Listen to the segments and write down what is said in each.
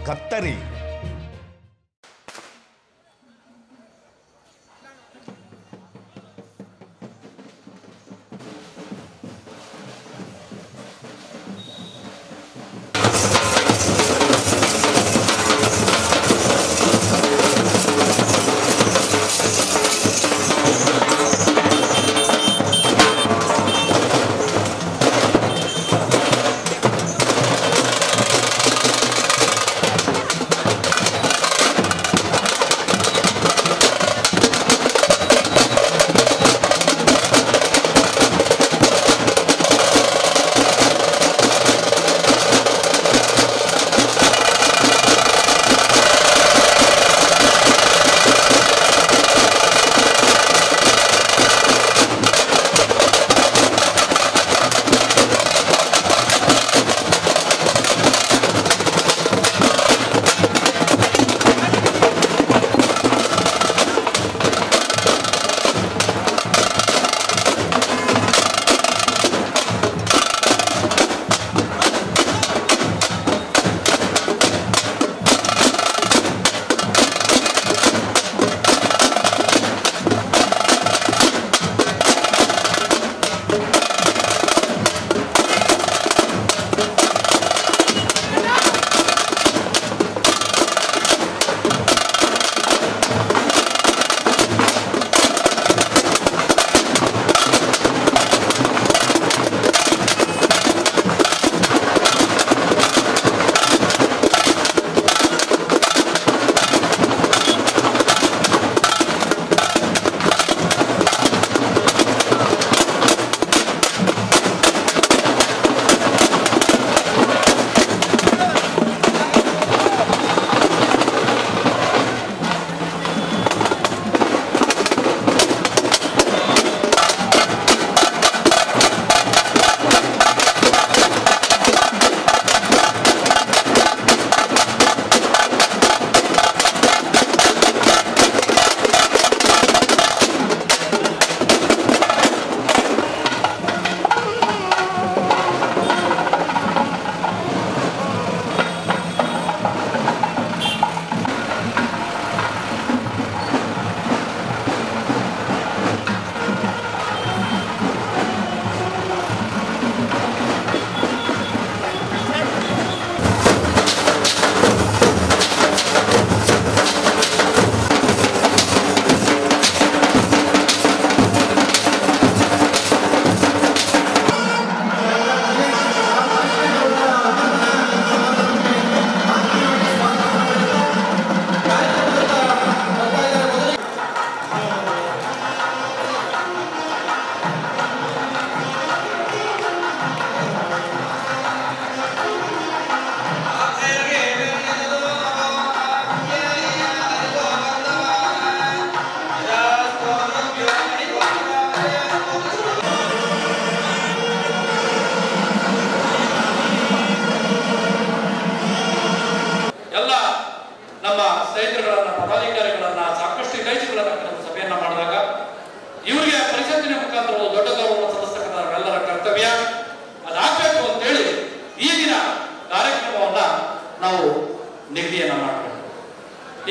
ಕತ್ತರಿ.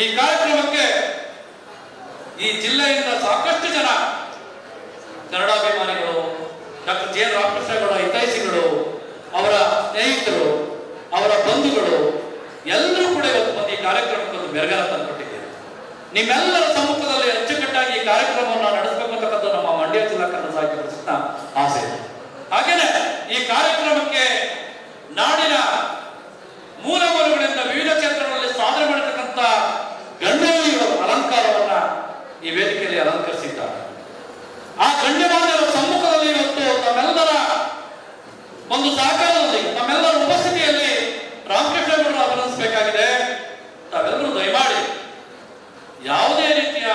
ಈ ಕಾರ್ಯಕ್ರಮಕ್ಕೆ ಈ ಜಿಲ್ಲೆಯಿಂದ ಸಾಕಷ್ಟು ಜನ ಕನ್ನಡಾಭಿಮಾನಿಗಳು, ಡಾಕ್ಟರ್ ಜೆ ಎನ್ ರಾಮಕೃಷ್ಣಗೌಡ ಹಿತೈಷಿಗಳು, ಅವರ ಸ್ನೇಹಿತರು, ಅವರ ಬಂಧುಗಳು ಎಲ್ಲರೂ ಕೂಡ ಇವತ್ತು ಬಂದು ಈ ಕಾರ್ಯಕ್ರಮಕ್ಕೆ ಒಂದು ಮೆರುಗನ್ನು ತಂದುಕೊಟ್ಟಿದ್ದಾರೆ. ನಿಮ್ಮೆಲ್ಲರ ಸಮ್ಮುಖದಲ್ಲಿ ಅಚ್ಚುಕಟ್ಟಾಗಿ ಈ ಕಾರ್ಯಕ್ರಮವನ್ನು ನಡೆಸಬೇಕು ಅಂತಕ್ಕಂಥ ನಮ್ಮ ಮಂಡ್ಯ ಜಿಲ್ಲಾ ಕನ್ನಡ ಸಾಹಿತ್ಯ ಪರಿಷತ್ನ ಆಸೆ. ಹಾಗೇನೆ ಈ ಕಾರ್ಯಕ್ರಮಕ್ಕೆ ನಾಡಿನ ಮೂಲ ಮೂಲಗಳಿಂದ ವಿವಿಧ ಕ್ಷೇತ್ರಗಳಲ್ಲಿ ಸಾಧನೆ ಮಾಡತಕ್ಕಂಥ ಗಣ್ಯರು ಅಲಂಕಾರವನ್ನ ಈ ವೇದಿಕೆಯಲ್ಲಿ ಅಲಂಕರಿಸಿದ್ದಾರೆ. ಆ ಗಣ್ಯವಾದರ ಸಮ್ಮುಖದಲ್ಲಿ ಇವತ್ತು ತಮ್ಮೆಲ್ಲರ ಒಂದು ಸಹಕಾರದಲ್ಲಿ, ತಮ್ಮೆಲ್ಲರ ಉಪಸ್ಥಿತಿಯಲ್ಲಿ ರಾಮಕೃಷ್ಣಗೌಡರು ಅಭಿನಂದಿಸಬೇಕಾಗಿದೆ. ತಾವೆಲ್ಲರೂ ದಯಮಾಡಿ ಯಾವುದೇ ರೀತಿಯ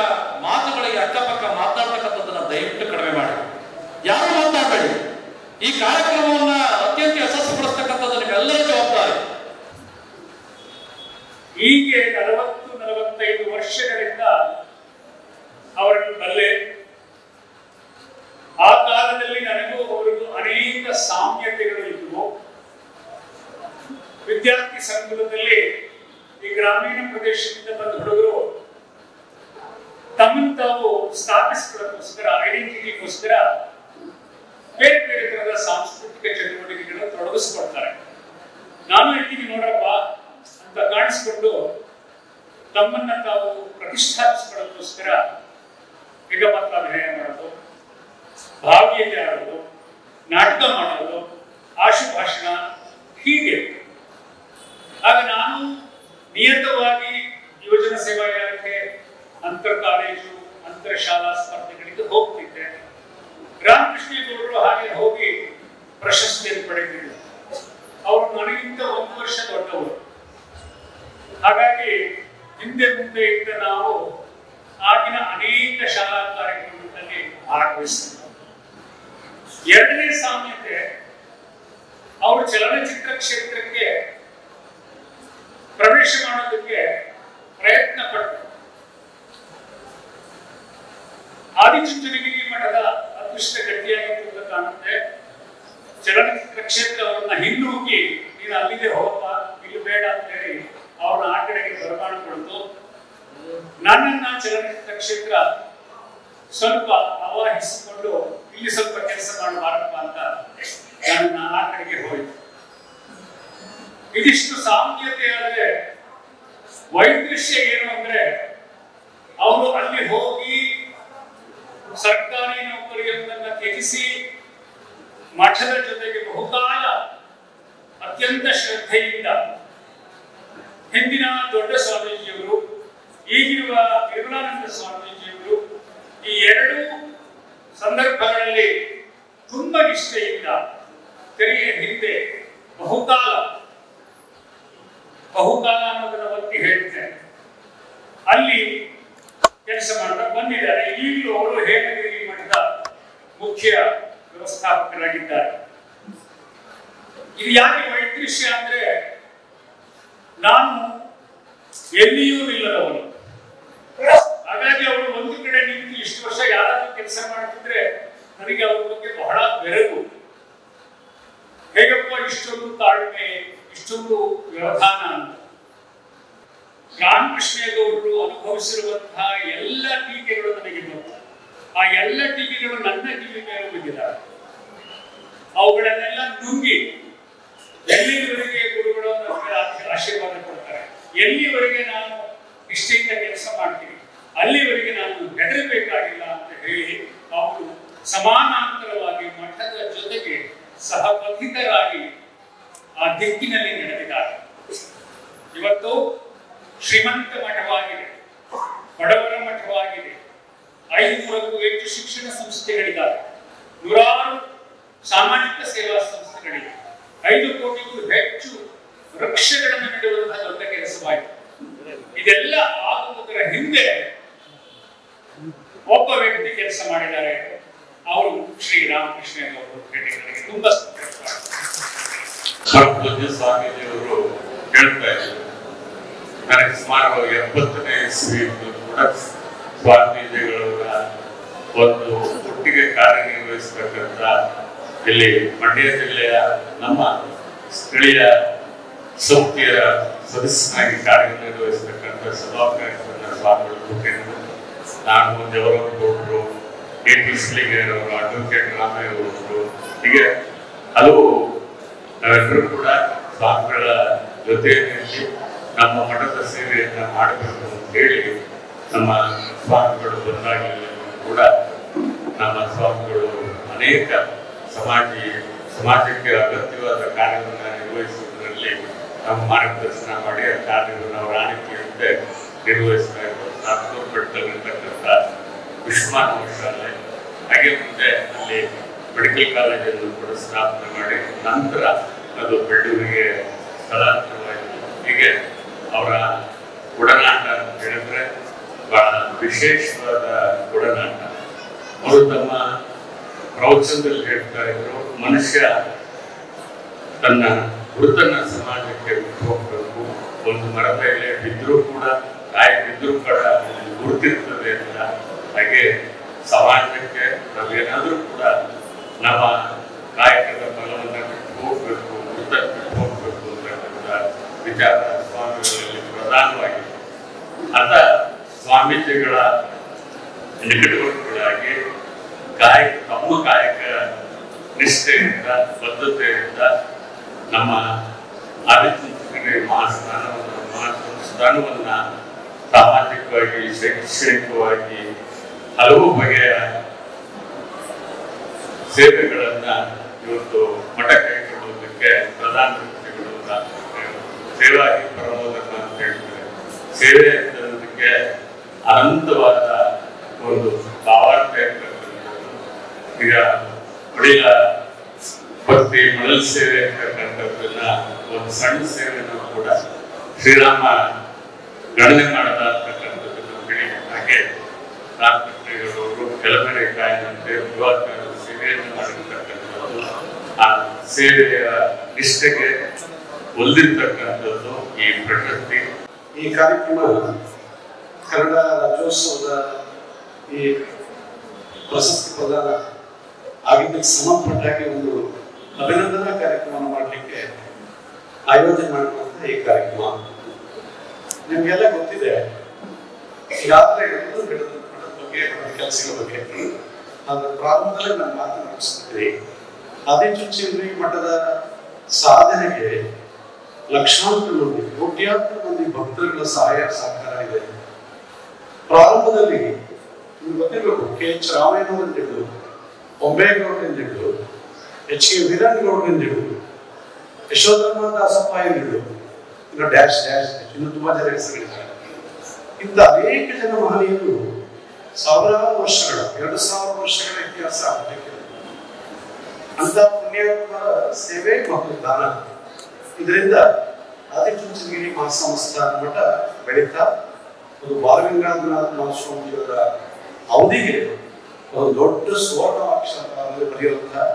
ಮಾತುಗಳಿಗೆ ಅಕ್ಕಪಕ್ಕ ಮಾತನಾಡ್ತಕ್ಕಂಥದ್ದನ್ನ ದಯವಿಟ್ಟು ಕಡಿಮೆ ಮಾಡಿ, ಯಾರು ಮಾತನಾಡಬೇಡಿ. ಈ ಕಾರ್ಯಕ್ರಮವನ್ನ ಅತ್ಯಂತ ಯಶಸ್ವಿಗೊಳಿಸ್ತಕ್ಕಂಥದ್ದು ನಿಮ್ಮೆಲ್ಲರ ಜವಾಬ್ದಾರಿ. ಹೀಗೆ 40-45 ವರ್ಷಗಳಿಂದ ಅವರನ್ನು ಬಲ್ಲೆ. ಆ ಕಾಲದಲ್ಲಿ ನನಗೂ ಅವರಿಗೂ ಅನೇಕ ಸಾಮ್ಯತೆಗಳು ಇದ್ದವು. ವಿದ್ಯಾರ್ಥಿ ಸಂಕುಲದಲ್ಲಿ ಪ್ರದೇಶದಿಂದ ಬಂದ ಹುಡುಗರು ತಮ್ಮನ್ನು ತಾವು ಸ್ಥಾಪಿಸಿಕೊಳ್ಳೋಕ್ಕೋಸ್ಕರ, ಐಡೆಂಟಿಟಿಗೋಸ್ಕರ ಬೇರೆ ಬೇರೆ ತರಹದ ಸಾಂಸ್ಕೃತಿಕ ಚಟುವಟಿಕೆಗಳನ್ನು ತೊಡಗಿಸ್ಕೊಳ್ತಾರೆ. ನಾನು ಇದ್ದೀನಿ ನೋಡ್ರಪ್ಪ ಅಂತ ಕಾಣಿಸ್ಕೊಂಡು ತಮ್ಮನ್ನ ತಾವು ಪ್ರತಿಷ್ಠಾಪಿಸಿಕೊಳ್ಳೋಕ್ಕೋಸ್ಕರ ಏಕಪಾತ್ರಾಭಿನಯ ಮಾಡೋದು, ಭಾವಿಯಲ್ಲಿ ಆಡೋದು, ನಾಟಕ ಮಾಡೋದು, ಆಶುಭಾಷಣ, ಹೀಗೆ. ಆಗ ನಾನು ನಿಯತವಾಗಿ ಯೋಜನಾ ಸೇವಾ ಇಲಾಖೆ ಅಂತರ್ ಕಾಲೇಜು, ಅಂತರ್ ಶಾಲಾ ಸ್ಪರ್ಧೆಗಳಿಗೆ ಹೋಗ್ತಿದ್ದೆ. ರಾಮಕೃಷ್ಣೇಗೌಡರು ಹಾಗೆ ಹೋಗಿ ಪ್ರಶಸ್ತಿಯನ್ನು ಪಡೆದಿದ್ದರು. ಅವರು ನನಗಿಂತ 1 ವರ್ಷ ದೊಡ್ಡವರು. ಹಾಗಾಗಿ ಹಿಂದೆ ಮುಂದೆ ಇದ್ದ ನಾವು ಆಗಿನ ಅನೇಕ ಶಾಲಾ ಕಾರ್ಯಕ್ರಮಗಳಲ್ಲಿ ಭಾಗವಹಿಸಿದ್ದರು. ಎರಡನೇ ಸಾಮ್ಯತೆ, ಅವರು ಚಲನಚಿತ್ರ ಕ್ಷೇತ್ರಕ್ಕೆ ಪ್ರವೇಶ ಮಾಡೋದಕ್ಕೆ ಪ್ರಯತ್ನ ಪಟ್ಟರು. ಆದಿಚುಂಚನಗಿರಿ ಮಠದ ಅದೃಷ್ಟ ಗಟ್ಟಿಯಾಗಿತ್ತು ಅಂತ ಕಾಣುತ್ತೆ. ಚಲನಚಿತ್ರ ಕ್ಷೇತ್ರ ಅವರನ್ನ ಹಿಂದೂಕಿ, ನೀನು ಅಲ್ಲಿಗೆ ಹೋಗಪ್ಪ, ಇಲ್ಲಿ ಬೇಡ ಅಂತ ಹೇಳಿ ಅವ್ರನ್ನ ಆ ಕಡೆಗೆ ಬರಮಾಡಿ ಕೊಡ್ತು. ನನ್ನನ್ನ ಚಲನಚಿತ್ರ ಕ್ಷೇತ್ರ ಸ್ವಲ್ಪ ಆವಾಹಿಸಿಕೊಂಡು ಇಲ್ಲಿ ಸ್ವಲ್ಪ ಕೆಲಸ ಮಾಡಬಾರಪ್ಪ ಅಂತ ನನ್ನ ಆ ಕಡೆಗೆ ಹೋಯಿತು. ಇದಿಷ್ಟು ಸಾಮ್ಯತೆ. ಆದರೆ ವೈದೃಶ್ಯ ಏನು ಅಂದ್ರೆ, ಅವರು ಅಲ್ಲಿ ಹೋಗಿ ಸರ್ಕಾರಿ ನೌಕರಿಯೊಂದನ್ನು ತ್ಯಜಿಸಿ ಮಠದ ಜೊತೆಗೆ ಬಹುಕಾಲ ಅತ್ಯಂತ ಶ್ರದ್ಧೆಯಿಂದ ಹಿಂದಿನ ದೊಡ್ಡ ಸ್ವಾಮೀಜಿಯವರು, ಈಗಿರುವ ನಿರ್ಮಲಾನಂದ ಸ್ವಾಮೀಜಿಯವರು ಈ ಎರಡೂ ಸಂದರ್ಭಗಳಲ್ಲಿ ತುಂಬಾ ನಿಷ್ಠೆಯಿಂದ ತೆರೆಯ ಹಿಂದೆ ಬಹುಕಾಲ ಅನ್ನೋದನ್ನ ಒತ್ತಿ ಹೇಳ್ತೇನೆ, ಅಲ್ಲಿ ಕೆಲಸ ಮಾಡ್ತಾ ಬಂದಿದ್ದಾರೆ. ಈಗಲೂ ಅವರು ಹೇಮಗಿರಿ ಮಠದ ಮುಖ್ಯ ವ್ಯವಸ್ಥಾಪಕರಾಗಿದ್ದಾರೆ. ಇದು ಯಾಕೆ ವೈದೃಶ್ಯ ಅಂದ್ರೆ, ನಾನು ಎಲ್ಲಿಯೂ ನಿಲ್ಲದವನು. ಹಾಗಾಗಿ ಅವರು ಒಂದು ಕಡೆ ನಿಂತು ಇಷ್ಟು ವರ್ಷ ಯಾರಾದ್ರೂ ಕೆಲಸ ಮಾಡ್ತಿದ್ರೆ ನನಗೆ ಅವ್ರ ಬಗ್ಗೆ ಬಹಳ ಬೆರಗು. ಹೇಗಪ್ಪ ಇಷ್ಟೊಂದು ತಾಳ್ಮೆ, ಇಷ್ಟೊಂದು ವ್ಯವಧಾನ ಅಂತ. ರಾಮಕೃಷ್ಣೇಗೌಡರು ಅನುಭವಿಸಿರುವಂತಹ ಎಲ್ಲ ಟೀಕೆಗಳು ನನಗೆ ಗೊತ್ತು. ಆ ಎಲ್ಲ ಟೀಕೆಗಳು ನನ್ನ ಕಿವಿ ಮೇಲೆ ಬಿದ್ದಿದ್ದಾರೆ. ಅವುಗಳನ್ನೆಲ್ಲ ನುಂಗಿ ಎಲ್ಲಿವರೆಗೆ ಗುರುಗಳು ನನಗೆ ಆಶೀರ್ವಾದ ಕೊಡ್ತಾರೆ, ಎಲ್ಲಿವರೆಗೆ ನಾನು ನಿಷ್ಠೆಯಿಂದ ಕೆಲಸ ಮಾಡ್ತೀನಿ, ಅಲ್ಲಿವರೆಗೆ ನಾನು ಹೆದರಬೇಕಾಗಿಲ್ಲ ಅಂತ ಹೇಳಿ ಅವರು ಸಮಾನಾಂತರವಾಗಿ ಮಠದ ಜೊತೆಗೆ ಸಹಪಥಿತರಾಗಿ ಆ ದಿಕ್ಕಿನಲ್ಲಿ ನಡೆದಿದ್ದಾರೆ. ಇವತ್ತು ಶ್ರೀಮಂತ ಮಠವಾಗಿದೆ, ಬಡವರ ಮಠವಾಗಿದೆ, 500ಕ್ಕೂ ಹೆಚ್ಚು ಶಿಕ್ಷಣ ಸಂಸ್ಥೆಗಳಿದ್ದಾವೆ, 100 ಸಾಮಾಜಿಕ ಸೇವಾ ಸಂಸ್ಥೆಗಳಿವೆ, 5 ಕೋಟಿಗೂ ಹೆಚ್ಚು ವೃಕ್ಷಗಳನ್ನು ನೆಡುವಂತಹ ದೊಡ್ಡ ಕೆಲಸವಾಯಿತು. ಇದೆಲ್ಲ ಆಗುವುದರ ಹಿಂದೆ ಒಬ್ಬ ವ್ಯಕ್ತಿ ಕೆಲಸ ಮಾಡಿದ್ದಾರೆ, ಅವರು ಶ್ರೀ ರಾಮಕೃಷ್ಣೇಗೌಡರು. ಭೇಟಿಗಳಿಗೆ ತುಂಬಾ ಸ್ವಾಮೀಜಿಯವರು ಹೇಳ್ತಾ ಇದ್ರು, ನನಗೆ ಸುಮಾರು 70ನೇ ಇಸ್ವಿಯಿಂದ ಕೂಡ ಸ್ವಾಮೀಜಿಗಳವರ ಒಂದು ಒಟ್ಟಿಗೆ ಕಾರ್ಯನಿರ್ವಹಿಸತಕ್ಕಂಥ ಇಲ್ಲಿ ಮಂಡ್ಯ ಜಿಲ್ಲೆಯ ನಮ್ಮ ಸ್ಥಳೀಯ ಸಂಸ್ಥೆಯ ಸದಸ್ಯನಾಗಿ ಕಾರ್ಯನಿರ್ವಹಿಸತಕ್ಕಂಥ ಸಭಾವಕಾಶವನ್ನು ಸ್ವಾಮಿಗಳು ಕೊಟ್ಟಿದ್ರು. ನಾನು ಜವರಗೌಡರು, ಕೆ.ಟಿ. ಶಿಲಿಗೆಯವರು, ಅಡ್ವೊಕೇಟ್ ರಾಮಯ್ಯವರು, ಹೀಗೆ ಹಲವು ನಾವೆಲ್ಲರೂ ಕೂಡ ಸ್ವಾಮಿಗಳ ಜೊತೆಯಲ್ಲಿ ನಮ್ಮ ಮಠದ ಸೇವೆಯನ್ನ ಮಾಡಬೇಕು ಅಂತ ಹೇಳಿ ನಮ್ಮ ಸ್ವಾಮಿಗಳು ಬಂದಾಗಲೂ ಕೂಡ ನಮ್ಮ ಸ್ವಾಮಿಗಳು ಅನೇಕ ಸಮಾಜಕ್ಕೆ ಅಗತ್ಯವಾದ ಕಾರ್ಯವನ್ನು ನಿರ್ವಹಿಸುವುದರಲ್ಲಿ ನಮ್ಮ ಮಾರ್ಗದರ್ಶನ ಮಾಡಿ ಆ ಕಾರ್ಯವನ್ನು ಅವರ ಆಣಿಕೆಯಂತೆ ನಿರ್ವಹಿಸ್ತಾ ಇದ್ದಾರೆ. ನಾಗಪುರ ಬೆಟ್ಟದಲ್ಲಿರ್ತಕ್ಕಂಥ ವಿಶ್ವಮಾನವ ಶಾಲೆ, ಹಾಗೆ ಮುಂದೆ ಅಲ್ಲಿ ಮೆಡಿಕಲ್ ಕಾಲೇಜನ್ನು ಕೂಡ ಸ್ಥಾಪನೆ ಮಾಡಿ ನಂತರ ಅದು ಬೆಳ್ಳೂರಿಗೆ ಸ್ಥಳಾಂತರವಾಯಿತು. ಹೀಗೆ ಅವರ ಒಡನಾಟ ಅಂತ ಹೇಳಿದ್ರೆ ಬಹಳ ವಿಶೇಷವಾದ ಒಡನಾಟ. ಅವರು ತಮ್ಮ ಪ್ರವಚನದಲ್ಲಿ ಹೇಳ್ತಾ ಇದ್ರು, ಮನುಷ್ಯ ತನ್ನ ಗುರುತನ್ನ ಸಮಾಜಕ್ಕೆ ಬಿಟ್ಟು ಹೋಗ್ಬೇಕು. ಒಂದು ಮರದ ಎಲೆ ಬಿದ್ದರೂ ಕೂಡ, ಕಾಯಿ ಬಿದ್ದರೂ ಕೂಡ ಗುರುತಿರ್ತದೆ ಅಂತ. ಹಾಗೆ ಸಮಾಜಕ್ಕೆ ನಾವೇನಾದ್ರೂ ಕೂಡ ನಮ್ಮ ಕಾಯಕದ ಫಲವನ್ನು ಬಿಟ್ಟು ಹೋಗ್ಬೇಕು, ಗುರುತ ಬಿಟ್ಟು ಹೋಗ್ಬೇಕು ಅಂತಕ್ಕಂಥ ವಿಚಾರ ಸ್ವಾಮಿಗಳಲ್ಲಿ ಪ್ರಧಾನವಾಗಿ ಅಥ ಸ್ವಾಮೀಜಿಗಳ ನಿಕಟವರ್ತಿಗಳಾಗಿ ತಮ್ಮ ಕಾಯಕ ನಿಷ್ಠೆಯಿಂದ ಬದ್ಧತೆಯಿಂದ ನಮ್ಮ ಆದಿತ್ಯ ಮಹಾಸ್ಥಾನವನ್ನ ಸಾಮಾಜಿಕವಾಗಿ ಶೈಕ್ಷಣಿಕವಾಗಿ ಹಲವು ಬಗೆಯ ಸೇವೆಗಳನ್ನ ಇವತ್ತು ಮಠ ಕೈಗೊಳ್ಳುವುದಕ್ಕೆ ಪ್ರಧಾನಮಂತ್ರಿಗಳು ಸೇವಾ ಪ್ರಮೋದಕ ಅಂತ ಹೇಳ್ತಾರೆ. ಸೇವೆ ಅನ್ನೋದಕ್ಕೆ ಅನಂತವಾದ ಒಂದು ಭಾವಾರ್ಥ ಇರ್ತಕ್ಕಂಥದ್ದು. ಈಗ ಒಡೆಯ ಭಕ್ತಿ ಮಳಲ್ ಸೇವೆ ಅಂತಕ್ಕಂಥದ್ದನ್ನ ಒಂದು ಸಣ್ಣ ಸೇವೆಯನ್ನು ಕೂಡ ಶ್ರೀರಾಮ ಗಣನೆ ಮಾಡದ ಅಂತಕ್ಕಂಥದ್ದನ್ನು ಬಿಡಿ ಹಾಗೆ ರಾಮಕೃಷ್ಣರು ಕೆಲವರೆ ಕಾಯನಂತೆ ಬೃಹತ್ತರ ಸೇವೆಯನ್ನು ಮಾಡಿರ್ತಕ್ಕಂಥದ್ದು, ಆ ಸೇವೆಯ ನಿಷ್ಠೆಗೆ ಒಲಿದಿರ್ತಕ್ಕಂಥದ್ದು ಈ ಪ್ರಶಸ್ತಿ. ಈ ಕಾರ್ಯಕ್ರಮ ಕನ್ನಡ ರಾಜ್ಯೋತ್ಸವದ ಈ ಪ್ರಶಸ್ತಿ ಪ್ರದಾನ ಆಗಿದ್ದಕ್ಕೆ ಸಂಬಂಧಪಟ್ಟಾಗಿ ಒಂದು ಅಭಿನಂದನಾ ಕಾರ್ಯಕ್ರಮವನ್ನು ಮಾಡಲಿಕ್ಕೆ ಆಯೋಜನೆ ಮಾಡಿರುವಂತಹ ಈ ಕಾರ್ಯಕ್ರಮ ನಿಮಗೆಲ್ಲ ಗೊತ್ತಿದೆ. ಈಗಾಗಲೇ ಮಠದ ಬಗ್ಗೆ ಕೆಲಸಗಳ ಬಗ್ಗೆ ಅದರ ಪ್ರಾರಂಭದಲ್ಲೇ ನಾನು ಮಾತನಾಡಿಸ್ತಿದ್ದೆ. ಆದಿಚುಂಚನಗಿರಿ ಮಠದ ಸಾಧನೆಗೆ ಲಕ್ಷಾಂತರ ಮಂದಿ, ಕೋಟ್ಯಾಂತರ ಮಂದಿ ಭಕ್ತರುಗಳ ಸಹಾಯ ಸಹಕಾರ ಇದೆ. ಪ್ರಾರಂಭದಲ್ಲಿ ನಿಮ್ಗೆ ಗೊತ್ತಿರಬೇಕು, ಕೆ.ಎಚ್. ರಾಮಯ್ಯನವರಿಂದ ಹಿಡಿದು, ಬೊಂಬೇಗೌಡರಿಂದ ಹಿಡಿದು, ಎಚ್.ಕೆ. ವೀರಣ್ಣಗೌಡರಿಂದ ಹಿಡಿದು, ಯಶೋಧರ್ಮ ದಾಸಪ್ಪ ಹಿಡಿದು, ಇನ್ನು ಡ್ಯಾಶ್ ಡ್ಯಾಶ್ ಇನ್ನು ತುಂಬಾ ಜನ ಹೆಸರುಗಳಿದ್ದಾರೆ. ಇಂಥ ಅನೇಕ ಜನ ಮಹನೀಯರು ಸಾವಿರಾರು ವರ್ಷಗಳ 2000 ವರ್ಷಗಳ ಇತಿಹಾಸ ಅಂತ ಪುಣ್ಯಾತ್ಮರ ಸೇವೆ ಮತ್ತು ದಾನ, ಇದರಿಂದ ಆದಿಚುಂಚನಗಿರಿ ಮಹಾಸಂಸ್ಥಾನ ಮಠ ಬೆಳೀತಾ ಒಂದು ಬಾಲಗಂಗಾಧರನಾಥ ಮಹಾಸ್ವಾಮಿಯವರ ಅವಧಿಗೆ ಒಂದು ದೊಡ್ಡ ಸುವರ್ಣಾಕ್ಷರದಲ್ಲಿ ಬರೆಯುವಂತಹ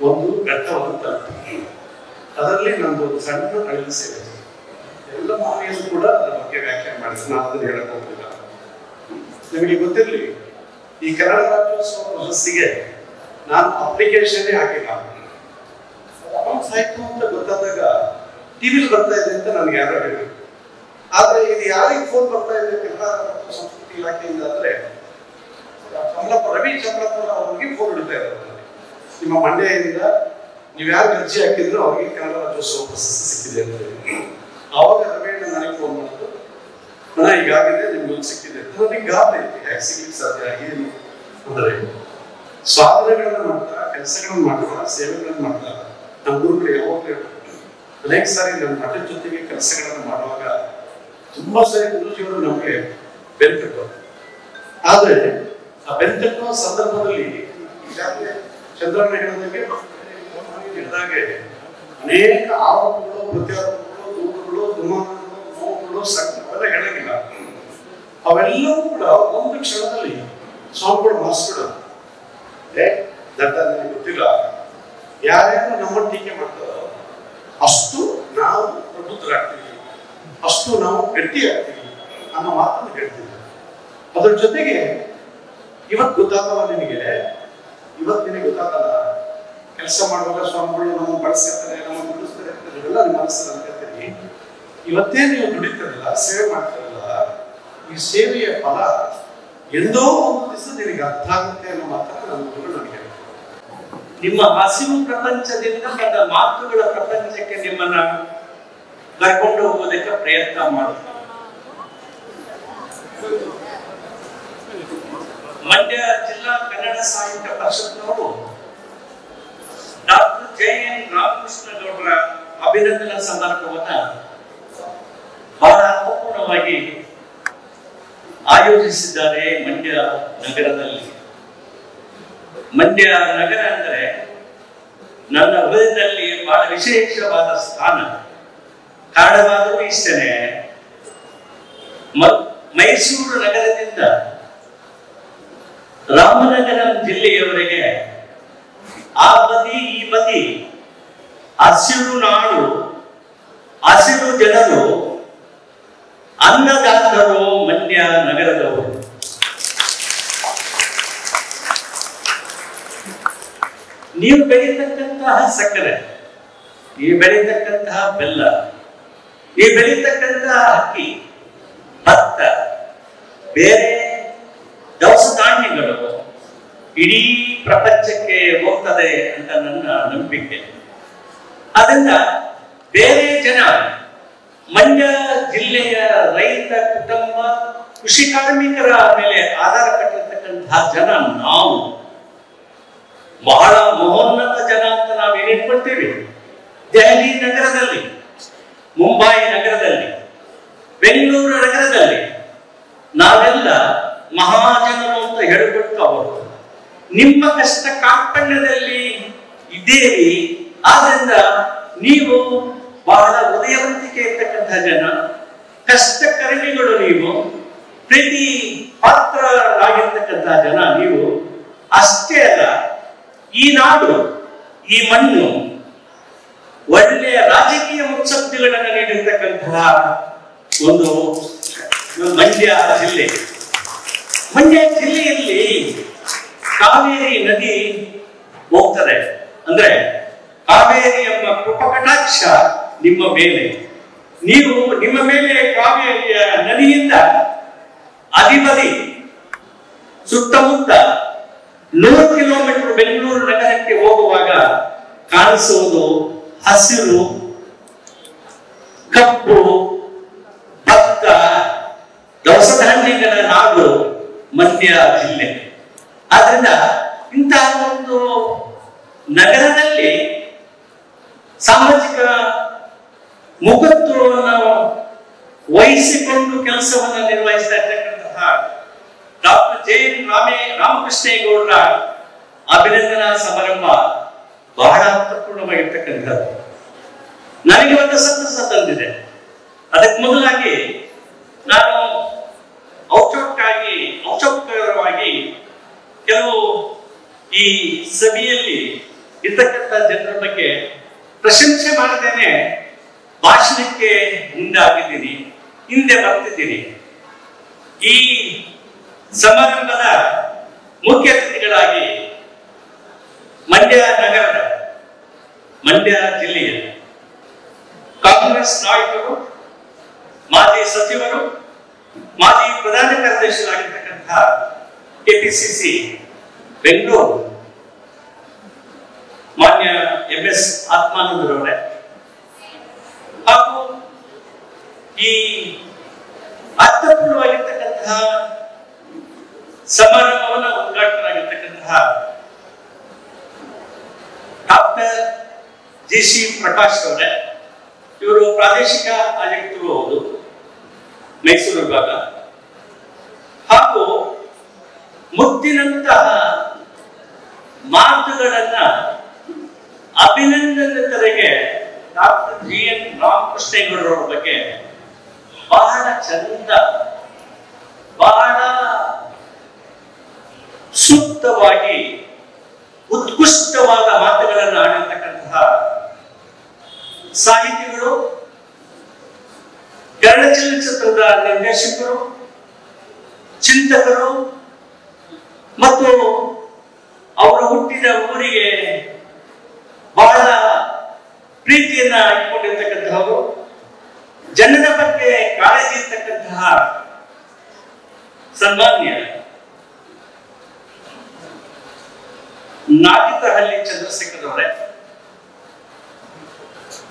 ಒಂದು ಘಟ್ಟವನ್ನು ತಲುಪಿ ಅದರಲ್ಲಿ ನಂದು ಒಂದು ಸಣ್ಣ ಅಳಿಲು ಸೇವೆ. ಎಲ್ಲ ಮಹನೀಯರು ಕೂಡ ಅದರ ಬಗ್ಗೆ ವ್ಯಾಖ್ಯಾನ ಮಾಡಿದ್ರು, ನಾನು ಅದನ್ನು ಹೇಳಕ್ ಹೋಗ್ತಿಲ್ಲ. ನಿಮಗೆ ಗೊತ್ತಿರಲಿ, ಈ ಕನ್ನಡ ರಾಜ್ಯೋತ್ಸವ ಪ್ರಶಸ್ತಿಗೆ ನಾನು ಅಪ್ಲಿಕೇಶನ್ನೇ ಹಾಕಿಲ್ಲ. ಸಾಹಿತ್ಯ ಅಂತ ಗೊತ್ತಾದಾಗ ಟಿವಿಲಿ ಬರ್ತಾ ಇದೆ ಅಂತ ನನಗೆ ಯಾರು ಹೇಳಿದ್ರು. ಆದ್ರೆ ಇದು ಯಾರಿಗೆ ಫೋನ್ ಬರ್ತಾ ಇದೆ ಕನ್ನಡ ಮತ್ತು ಸಂಸ್ಕೃತಿ ಇಲಾಖೆಯಿಂದ ಅಂದ್ರೆ ರವಿ ಚಂದ್ರಪ್ಪನ ಅವ್ರಿಗೆ ಫೋನ್ ಹಿಡಿತಾ ಇದ್ದಾರೆ. ನಿಮ್ಮ ಮಂಡ್ಯದಿಂದ ನೀವು ಯಾರು ಅರ್ಜಿ ಹಾಕಿದ್ರು ಅವ್ರಿಗೆ ಕನ್ನಡ ರಾಜ್ಯೋತ್ಸವ ಪ್ರಶಸ್ತಿ ಸಿಕ್ಕಿದೆ ಅಂತ ಹೇಳಿ. ಆವಾಗ ರಮೇಶ್ ನನಗೆ ಫೋನ್ ಮಾಡಿದ್ರು, ಹಣ ಈಗಾಗಿದೆ ನಿಮ್ಗೆ ಸಿಕ್ಕಿದೆ ಅಂತ. ನನಗೆ ಗಾಬರಿ ಐತಿ, ಯಾಕೆ ಸಿಗ್ಲಿಕ್ಕೆ ಸಾಧ್ಯ ಏನು ಅಂದ್ರೆ ಸಾಧನೆಗಳನ್ನ ಮಾಡ್ತಾ, ಕೆಲಸಗಳನ್ನ ಮಾಡ್ತಾ, ಸೇವೆಗಳನ್ನ ಮಾಡ್ತಾ ನಮ್ಮ ಗುರುಗಳು ಯಾವಾಗಲೂ ಅನೇಕ ಸಾರಿ ನಮ್ಮ ಮಠದ ಜೊತೆಗೆ ಕೆಲಸಗಳನ್ನ ಮಾಡುವಾಗ ತುಂಬಾ ಸಾರಿ ಗುರುಜಿಯವರು ನಮಗೆ ಬೆಂತಟ್ಟು. ಆದ್ರೆ ಆ ಬೆಂತಟ್ಟುವ ಸಂದರ್ಭದಲ್ಲಿ ಈಗಾಗಲೇ ಚಂದ್ರಣ್ಣ ಹೇಳಿದಾಗೆ ಅನೇಕ ಆರೋಪಗಳು, ಪ್ರತ್ಯಾರೋಪಗಳು, ದೂರುಗಳು, ದುಮಾನಗಳು, ನೋವುಗಳು, ಅವೆಲ್ಲ ಹೇಳಂಗಿಲ್ಲ. ಅವೆಲ್ಲವೂ ಕೂಡ ಒಂದು ಕ್ಷಣದಲ್ಲಿ ಸ್ವಾಮಿಗಳು ಮಾಸ್ಬಿಡ ನನಗೆ ಗೊತ್ತಿಲ್ಲ. ಯಾರ್ಯಾರು ನಮ್ಮ ಟೀಕೆ ಮಾಡ್ತಾರೋ ಅಷ್ಟು ನಾವು ಪ್ರಬುದ್ಧರಾಗ್ತೀವಿ, ಅಷ್ಟು ನಾವು ಗಟ್ಟಿಯಾಗ್ತೀವಿ ಅನ್ನೋ ಮಾತನ್ನು ಹೇಳ್ತೀವಿ. ಅದ್ರ ಜೊತೆಗೆ ಇವತ್ತು ಗೊತ್ತಾಗಲ್ಲ ನಿನಗೆ, ಇವತ್ತು ನಿನಗೆ ಗೊತ್ತಾಗಲ್ಲ. ಕೆಲಸ ಮಾಡುವಾಗ ಸ್ವಾಮಿಗಳು ನಮ್ಮ ಬಳಸಿರ್ತಾರೆ, ನಮ್ಮ ದುಡಿಸ್ತಾರೆ, ಇವೆಲ್ಲ ನಿಮ್ಮ ಮನಸ್ಸಲ್ಲಿ ಅನ್ಕೊಳ್ತೀರಿ. ಇವತ್ತೇ ನೀವು ದುಡಿತಾರಲ್ಲ, ಸೇವೆ ಮಾಡ್ತಾರಲ್ಲ, ಈ ಸೇವೆಯ ಫಲ ಎಂದೋ ಒಂದು ದಿವಸ ನಿನಗೆ ಅರ್ಥ ಆಗುತ್ತೆ ಅನ್ನೋ ಮಾತನ್ನು ನನ್ನ ಗುರುಗಳು ನನಗೆ. ನಿಮ್ಮ ಹಸಿವು ಪ್ರಪಂಚದಿಂದ ನನ್ನ ಮಾತುಗಳ ಪ್ರಪಂಚಕ್ಕೆ ನಿಮ್ಮನ್ನ ಕರ್ಕೊಂಡು ಹೋಗೋದಕ್ಕೆ ಪ್ರಯತ್ನ ಮಾಡುತ್ತೆ. ಮಂಡ್ಯ ಜಿಲ್ಲಾ ಕನ್ನಡ ಸಾಹಿತ್ಯ ಪರಿಷತ್ನವರು ಡಾಕ್ಟರ್ ಜೆ.ಎನ್. ರಾಮಕೃಷ್ಣಗೌಡರ ಅಭಿನಂದನಾ ಸಮಾರಂಭವನ್ನ ಬಹಳ ಅರ್ಥಪೂರ್ಣವಾಗಿ ಆಯೋಜಿಸಿದ್ದಾರೆ ಮಂಡ್ಯ ನಗರದಲ್ಲಿ. ಮಂಡ್ಯ ನಗರ ಅಂದ್ರೆ ನನ್ನ ಹೃದಯದಲ್ಲಿ ಬಹಳ ವಿಶೇಷವಾದ ಸ್ಥಾನ. ಕಾರಣವಾದರೂ ಇಷ್ಟನೇ, ಮೈಸೂರು ನಗರದಿಂದ ರಾಮನಗರ ಜಿಲ್ಲೆಯವರೆಗೆ ಆ ಬದಿ ಈ ಬದಿ ಹಸಿರು ನಾಡು, ಹಸಿರು ಜನರು, ಅನ್ನದಾತರು ಮಂಡ್ಯ ನಗರದವರು. ನೀವು ಬೆಳೀತಕ್ಕಂತಹ ಸಕ್ಕರೆ, ಈ ಬೆಳೀತಕ್ಕಂತಹ ಬೆಲ್ಲ, ಈ ಬೆಳೀತಕ್ಕಂತಹ ಅಕ್ಕಿ, ಭತ್ತ, ಬೇರೆ ದವಸ ಧಾನ್ಯಗಳು ಇಡೀ ಪ್ರಪಂಚಕ್ಕೆ ಹೋಗ್ತದೆ ಅಂತ ನನ್ನ ನಂಬಿಕೆ. ಅದರಿಂದ ಬೇರೆ ಜನ, ಮಂಡ್ಯ ಜಿಲ್ಲೆಯ ರೈತ ಕುಟುಂಬ, ಕೃಷಿ ಕಾರ್ಮಿಕರ ಮೇಲೆ ಆಧಾರ ಪಟ್ಟಿರ್ತಕ್ಕಂತಹ ಜನ ನಾವು ಬಹಳ ಮಹೋನ್ನತ ಜನ ಅಂತ ನಾವೇನು ಇಟ್ಕೊಳ್ತೀವಿ. ದೆಹಲಿ ನಗರದಲ್ಲಿ, ಮುಂಬೈ ನಗರದಲ್ಲಿ, ಬೆಂಗಳೂರು ನಗರದಲ್ಲಿ ನಾವೆಲ್ಲ ಮಹಾಜನರು ಅಂತ ಹೇಳಿಬಿಟ್ಟು ಅವರು ನಿಮ್ಮ ಕಷ್ಟ ಕಾರ್ಪಣ್ಯದಲ್ಲಿ ಇದ್ದೀರಿ. ಆದ್ರಿಂದ ನೀವು ಬಹಳ ಹೃದಯವಂತಿಕೆ ಇರ್ತಕ್ಕಂಥ ಜನ, ಕಷ್ಟಕರ್ಮಿಗಳು, ನೀವು ಪ್ರೀತಿ ಪಾತ್ರರಾಗಿರ್ತಕ್ಕಂಥ ಜನ ನೀವು. ಅಷ್ಟೇ ಅಲ್ಲ, ಈ ನಾಡು, ಈ ಮಣ್ಣು ಒಳ್ಳೆಯ ರಾಜಕೀಯ ಮುತ್ಸದ್ದಿಗಳನ್ನು ನೀಡಿರ್ತಕ್ಕಂತಹ ಒಂದು ಮಂಡ್ಯ ಜಿಲ್ಲೆ. ಮಂಡ್ಯ ಜಿಲ್ಲೆಯಲ್ಲಿ ಕಾವೇರಿ ನದಿ ಹೋಗ್ತದೆ. ಅಂದ್ರೆ ಕಾವೇರಿ ಎಂಬ ಕೃಪಕಟಾಕ್ಷ ನಿಮ್ಮ ಮೇಲೆ. ನೀವು ನಿಮ್ಮ ಮೇಲೆ ಕಾವೇರಿಯ ನದಿಯಿಂದ ಅಧಿಬದಿ ಸುತ್ತಮುತ್ತ 100 ಕಿಲೋಮೀಟರ್ ಬೆಂಗಳೂರು ನಗರಕ್ಕೆ ಹೋಗುವಾಗ ಕಾಣಿಸುವುದು ಹಸಿರು, ಕಪ್ಪು, ಭತ್ತ, ದವಸ ಧಾನ್ಯಗಳ ನಾಡು ಮಂಡ್ಯ ಜಿಲ್ಲೆ. ಆದ್ರಿಂದ ಇಂತಹ ಒಂದು ನಗರದಲ್ಲಿ ಸಾಮಾಜಿಕ ಮುಖತ್ವವನ್ನು ವಹಿಸಿಕೊಂಡು ಕೆಲಸವನ್ನು ನಿರ್ವಹಿಸ್ತಾ ಇರ್ತಕ್ಕಂತಹ ಡಾಕ್ಟರ್ ರಾಮಕೃಷ್ಣೇಗೌಡರ ಅಭಿನಂದನಾ ಸಮಾರಂಭ ಬಹಳ ಅರ್ಥಪೂರ್ಣವಾಗಿರ್ತಕ್ಕಂಥದ್ದು. ನನಗೆ ಒಂದು ಸಂತಸ ತಂದಿದೆ. ಅದಕ್ಕೆ ಮೊದಲಾಗಿ ನಾನು ಔಪಚಾರಿಕವಾಗಿ ಕೆಲವು ಈ ಸಭೆಯಲ್ಲಿ ಇರ್ತಕ್ಕಂಥ ಜನರ ಬಗ್ಗೆ ಪ್ರಶಂಸೆ ಮಾಡದೇನೆ ಭಾಷಣಕ್ಕೆ ಮುಂದಾಗಿದ್ದೀನಿ, ಹಿಂದೆ ಬರ್ತಿದ್ದೀನಿ. ಈ ಸಮಾರಂಭದ ಮುಖ್ಯ ಅತಿಥಿಗಳಾಗಿ ಮಂಡ್ಯ ನಗರದ, ಮಂಡ್ಯ ಜಿಲ್ಲೆಯ ಕಾಂಗ್ರೆಸ್ ನಾಯಕರು, ಮಾಜಿ ಸಚಿವರು, ಮಾಜಿ ಪ್ರಧಾನ ಕಾರ್ಯದರ್ಶಿಗಳಾಗಿರ್ತಕ್ಕಂಥ ಕೆಪಿಸಿಸಿ ಬೆಂಗಳೂರು ಮಾನ್ಯ MS ಆತ್ಮಾನಂದರವರೇ, ಹಾಗೂ ಈ ಅರ್ಥಪೂರ್ಣವಾಗಿರ್ತಕ್ಕಂತಹ ಸಮಾರಂಭವನ್ನು ಉದ್ಘಾಟಕರಾಗಿರ್ತಕ್ಕಂತಹ ಡಾಕ್ಟರ್ JC ಪ್ರಕಾಶ್ ಅವರೇ, ಇವರು ಪ್ರಾದೇಶಿಕ ಆಯುಕ್ತರು ಹೌದು, ಮೈಸೂರು ವಿಭಾಗ. ಹಾಗೂ ಮುತ್ತಿನಂತಹ ಮಾತುಗಳನ್ನ ಅಭಿನಂದನೆಗೆ ಡಾಕ್ಟರ್ GN ರಾಮಕೃಷ್ಣೇಗೌಡರವರ ಬಗ್ಗೆ ಬಹಳ ಚಂದ, ಬಹಳ ಸೂಕ್ತವಾಗಿ ಉತ್ಕೃಷ್ಟವಾದ ಮಾತುಗಳನ್ನು ಆಡಿರ್ತಕ್ಕಂತಹ ಸಾಹಿತಿಗಳು, ಕನ್ನಡ ಚಲನಚಿತ್ರದ ನಿರ್ದೇಶಕರು, ಚಿಂತಕರು ಮತ್ತು ಅವರು ಹುಟ್ಟಿದ ಊರಿಗೆ ಬಹಳ ಪ್ರೀತಿಯನ್ನ ಇಟ್ಕೊಂಡಿರ್ತಕ್ಕಂತಹವರು, ಜನರ ಬಗ್ಗೆ ಕಾಳಜಿ ಇರ್ತಕ್ಕಂತಹ ಸನ್ಮಾನ್ಯ ನಾಗಿತಹಳ್ಳಿ ಚಂದ್ರಶೇಖರ್ ಅವರೇ,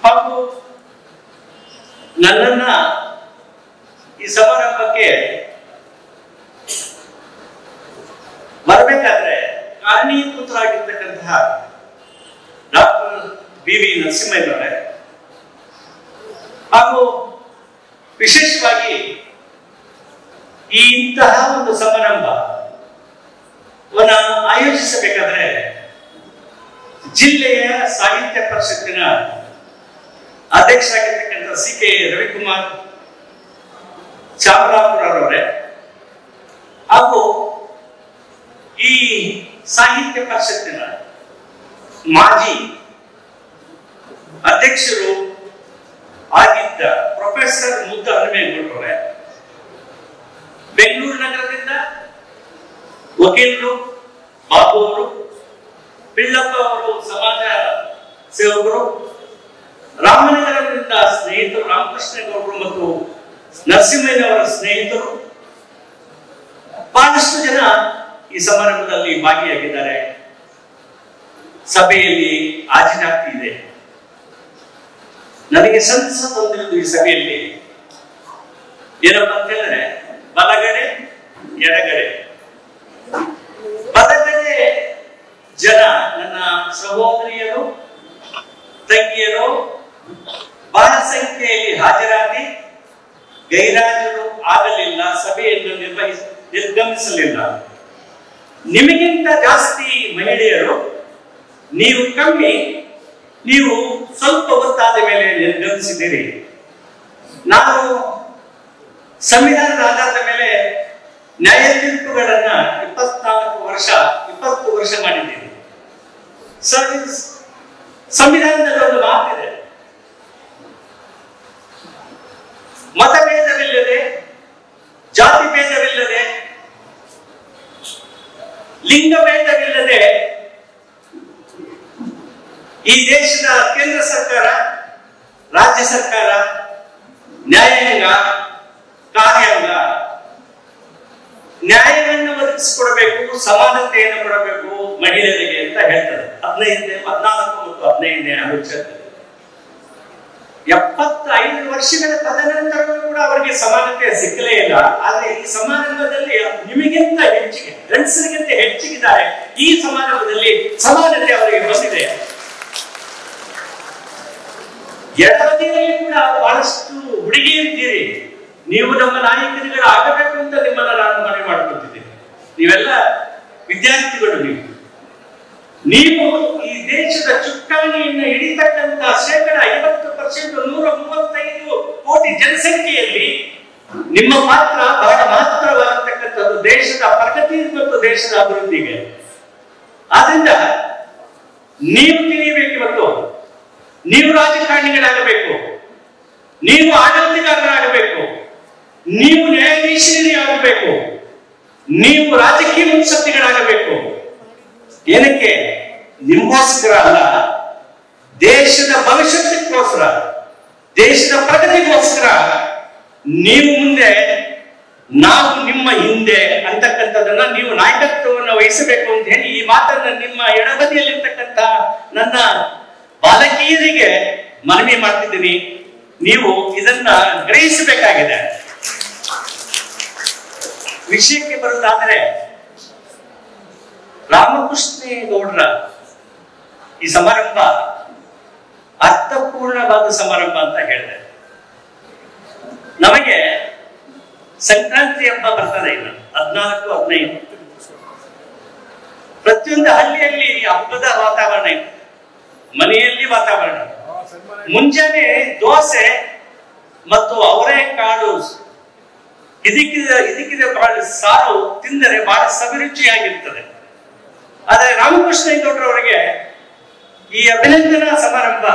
ಹಾಗೂ ನನ್ನನ್ನ ಈ ಸಮಾರಂಭಕ್ಕೆ ಬರಬೇಕಾದ್ರೆ ಕಾರಣೀಭೂತರಾಗಿರ್ತಕ್ಕಂತಹ ಡಾಕ್ಟರ್ BV ನರಸಿಂಹಯ್ಯನವರೇ, ಹಾಗೂ ವಿಶೇಷವಾಗಿ ಈ ಇಂತಹ ಒಂದು ಸಮಾರಂಭವನ್ನು ಆಯೋಜಿಸಬೇಕಾದ್ರೆ ಜಿಲ್ಲೆಯ ಸಾಹಿತ್ಯ ಪರಿಷತ್ತಿನ ಅಧ್ಯಕ್ಷರಾಗಿರ್ತಕ್ಕಂಥ CK ರವಿಕುಮಾರ್ ಚಾಮರಾಪುರ ಅವರೇ, ಹಾಗೂ ಈ ಸಾಹಿತ್ಯ ಪರಿಷತ್ತಿನ ಮಾಜಿ ಅಧ್ಯಕ್ಷರು ಆಗಿದ್ದ ಪ್ರೊಫೆಸರ್ ಮುದ್ದ ಹನುಮೇಗೌಡರವರೇ, ಬೆಂಗಳೂರು ನಗರದಿಂದ ವಕೀಲರು ಬಾಬು ಅವರು, ಪಿಳ್ಳಪ್ಪ ಅವರು ಸಮಾಜ ಸೇವಕರು, ರಾಮನಗರದಿಂದ ಸ್ನೇಹಿತರು ರಾಮಕೃಷ್ಣೇಗೌಡರು ಮತ್ತು ನರಸಿಂಹಯ್ಯನವರ ಸ್ನೇಹಿತರು ಬಹಳಷ್ಟು ಜನ ಈ ಸಮಾರಂಭದಲ್ಲಿ ಭಾಗಿಯಾಗಿದ್ದಾರೆ. ಸಭೆಯಲ್ಲಿ ಹಾಜರಾತಿ ಇದೆ. ನನಗೆ ಸಂತಸ ತಂದಿರುವುದು ಈ ಸಭೆಯಲ್ಲಿ ಏನಪ್ಪ ಅಂತ ಹೇಳಿದ್ರೆ, ಬಲಗಡೆ ಎಡಗಡೆ. ಬಲಗಡೆ ಜನ ನನ್ನ ಸಹೋದರಿಯರು ತಂಗಿಯರು ಬಹಳ ಸಂಖ್ಯೆಯಲ್ಲಿ ಹಾಜರಾಗಿ ಗೈರಾಜರು ಆಗಲಿಲ್ಲ, ಸಭೆಯನ್ನು ನಿರ್ಗಮಿಸಲಿಲ್ಲ. ನಿಮಗಿಂತ ಜಾಸ್ತಿ ಮಹಿಳೆಯರು, ನೀವು ಕಮ್ಮಿ, ನೀವು ಸ್ವಲ್ಪ ಹೊತ್ತಾದ ಮೇಲೆ ನಿರ್ಗಮಿಸಿದ್ದೀರಿ. ನಾನು ಸಂವಿಧಾನದ ಆಧಾರದ ಮೇಲೆ ನ್ಯಾಯ ತೀರ್ಪುಗಳನ್ನ 20 ವರ್ಷ ಮಾಡಿದ್ದೀನಿ. ಸಂವಿಧಾನದಲ್ಲಿ ಒಂದು ಮಾತಿದೆ, ಮತಭೇದವಿಲ್ಲದೆ, ಜಾತಿ ಭೇದವಿಲ್ಲದೆ, ಲಿಂಗ ಭೇದವಿಲ್ಲದೆ ಈ ದೇಶದ ಕೇಂದ್ರ ಸರ್ಕಾರ, ರಾಜ್ಯ ಸರ್ಕಾರ, ನ್ಯಾಯಾಂಗ, ಕಾರ್ಯಾಂಗ ನ್ಯಾಯವನ್ನು ಒದಗಿಸಿಕೊಡಬೇಕು, ಸಮಾನತೆಯನ್ನು ಕೊಡಬೇಕು ಮಹಿಳೆಯರಿಗೆ ಅಂತ ಹೇಳ್ತಾರೆ. 14 ಮತ್ತು 15ನೇ ಅನುಚ್ಛೇದ. 75 ವರ್ಷಗಳ ತದನಂತರವೂ ಕೂಡ ಅವರಿಗೆ ಸಮಾನತೆ ಸಿಕ್ಕಲೇ ಇಲ್ಲ. ಆದ್ರೆ ಈ ಸಮಾರಂಭದಲ್ಲಿ ನಿಮಗಿಂತ ಹೆಚ್ಚಿಗೆ, ಗಂಡಸರಿಗಿಂತ ಹೆಚ್ಚಿಗಿದ್ದಾರೆ. ಈ ಸಮಾರಂಭದಲ್ಲಿ ಸಮಾನತೆ ಅವರಿಗೆ ಬಂದಿದೆ. ಎಡಬದಿಯಲ್ಲಿ ಕೂಡ ಬಹಳಷ್ಟು ಹುಡುಗಿಯರಿದ್ದೀರಿ. ನೀವು ನಮ್ಮ ನಾಯಕರುಗಳು ಆಗಬೇಕು ಅಂತ ನಿಮ್ಮನ್ನ ನಾನು ಮನವಿ ಮಾಡ್ಕೊಳ್ತಿದ್ದೀನಿ. ನೀವೆಲ್ಲ ವಿದ್ಯಾರ್ಥಿಗಳು. ನೀವು ಈ ದೇಶದ ಚುಕ್ಕಾಣಿಯನ್ನು ಹಿಡಿತಕ್ಕಂತ 50% 135 ಕೋಟಿ ಜನಸಂಖ್ಯೆಯಲ್ಲಿ ನಿಮ್ಮ ಪಾತ್ರ ಬಹಳ ಮಹತ್ತರವಾಗಿರ್ತಕ್ಕಂಥದ್ದು ದೇಶದ ಪ್ರಗತಿ ಮತ್ತು ದೇಶದ ಅಭಿವೃದ್ಧಿಗೆ. ಆದ್ರಿಂದ ನೀವು ತಿಳಿಯಬೇಕು, ಇವತ್ತು ನೀವು ರಾಜಕಾರಣಿಗಳಾಗಬೇಕು, ನೀವು ಆಡಳಿತಗಾರರಾಗಬೇಕು, ನೀವು ನ್ಯಾಯಾಧೀಶರೇ ಆಗಬೇಕು, ನೀವು ರಾಜಕೀಯ ಮುತ್ಸದ್ದಿಗಳಾಗಬೇಕು. ಏನಕ್ಕೆ? ನಿಮಗೋಸ್ಕರ ಅಲ್ಲ, ದೇಶದ ಭವಿಷ್ಯಕ್ಕೋಸ್ಕರ, ದೇಶದ ಪ್ರಗತಿಗೋಸ್ಕರ. ನೀವು ಮುಂದೆ, ನಾವು ನಿಮ್ಮ ಹಿಂದೆ ಅಂತಕ್ಕಂಥದ್ದನ್ನ ನೀವು ನಾಯಕತ್ವವನ್ನು ವಹಿಸಬೇಕು ಅಂತ ಹೇಳಿ ಈ ಮಾತನ್ನ ನಿಮ್ಮ ಎಡಬದಿಯಲ್ಲಿರ್ತಕ್ಕಂಥ ನನ್ನ ಬಾಲಕಿಯರಿಗೆ ಮನವಿ ಮಾಡ್ತಿದ್ದೀನಿ. ನೀವು ಇದನ್ನ ಗ್ರಹಿಸಬೇಕಾಗಿದೆ. ವಿಷಯಕ್ಕೆ ಬರುವುದಾದರೆ, ರಾಮಕೃಷ್ಣೇಗೌಡರ ಈ ಸಮಾರಂಭ ಅರ್ಥಪೂರ್ಣವಾದ ಸಮಾರಂಭ ಅಂತ ಹೇಳಿದೆ. ನಮಗೆ ಸಂಕ್ರಾಂತಿ ಹಬ್ಬ ಬರ್ತದೆ ಇನ್ನು 14-15. ಪ್ರತಿಯೊಂದು ಹಳ್ಳಿಯಲ್ಲಿ ಹಬ್ಬದ ವಾತಾವರಣ ಇದೆ, ಮನೆಯಲ್ಲಿ ವಾತಾವರಣ. ಮುಂಜಾನೆ ದೋಸೆ ಮತ್ತು ಅವರೆಕಾಳು ಇದಕ್ಕಿದ ಕಾಳು ಸಾರು ತಿಂದರೆ ಬಹಳ ಸವಿರುಚಿಯಾಗಿರ್ತದೆ. ಆದರೆ ರಾಮಕೃಷ್ಣೇಗೌಡರವರಿಗೆ ಈ ಅಭಿನಂದನಾ ಸಮಾರಂಭ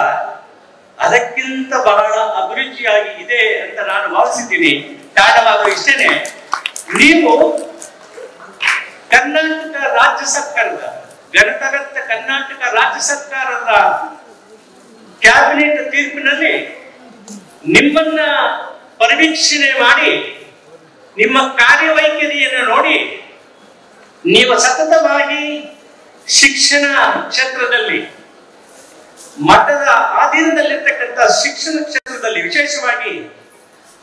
ಅದಕ್ಕಿಂತ ಬಹಳ ಅಭಿರುಚಿಯಾಗಿ ಇದೆ ಅಂತ ನಾನು ಭಾವಿಸಿದ್ದೀನಿ. ಕಾರಣವಾದರೂ ಇಷ್ಟೇನೆ, ನೀವು ಕರ್ನಾಟಕ ರಾಜ್ಯ ಸರ್ಕಾರದ, ಗಣತಂತ್ರ ಕರ್ನಾಟಕ ರಾಜ್ಯ ಸರ್ಕಾರದ ಕ್ಯಾಬಿನೆಟ್ ತೀರ್ಪಿನಲ್ಲಿ ನಿಮ್ಮನ್ನ ಪರಿವೀಕ್ಷಣೆ ಮಾಡಿ, ನಿಮ್ಮ ಕಾರ್ಯವೈಖರಿಯನ್ನು ನೋಡಿ, ನೀವು ಸತತವಾಗಿ ಶಿಕ್ಷಣ ಕ್ಷೇತ್ರದಲ್ಲಿ, ಮಠದ ಆಧೀನದಲ್ಲಿರ್ತಕ್ಕಂಥ ಶಿಕ್ಷಣ ಕ್ಷೇತ್ರದಲ್ಲಿ, ವಿಶೇಷವಾಗಿ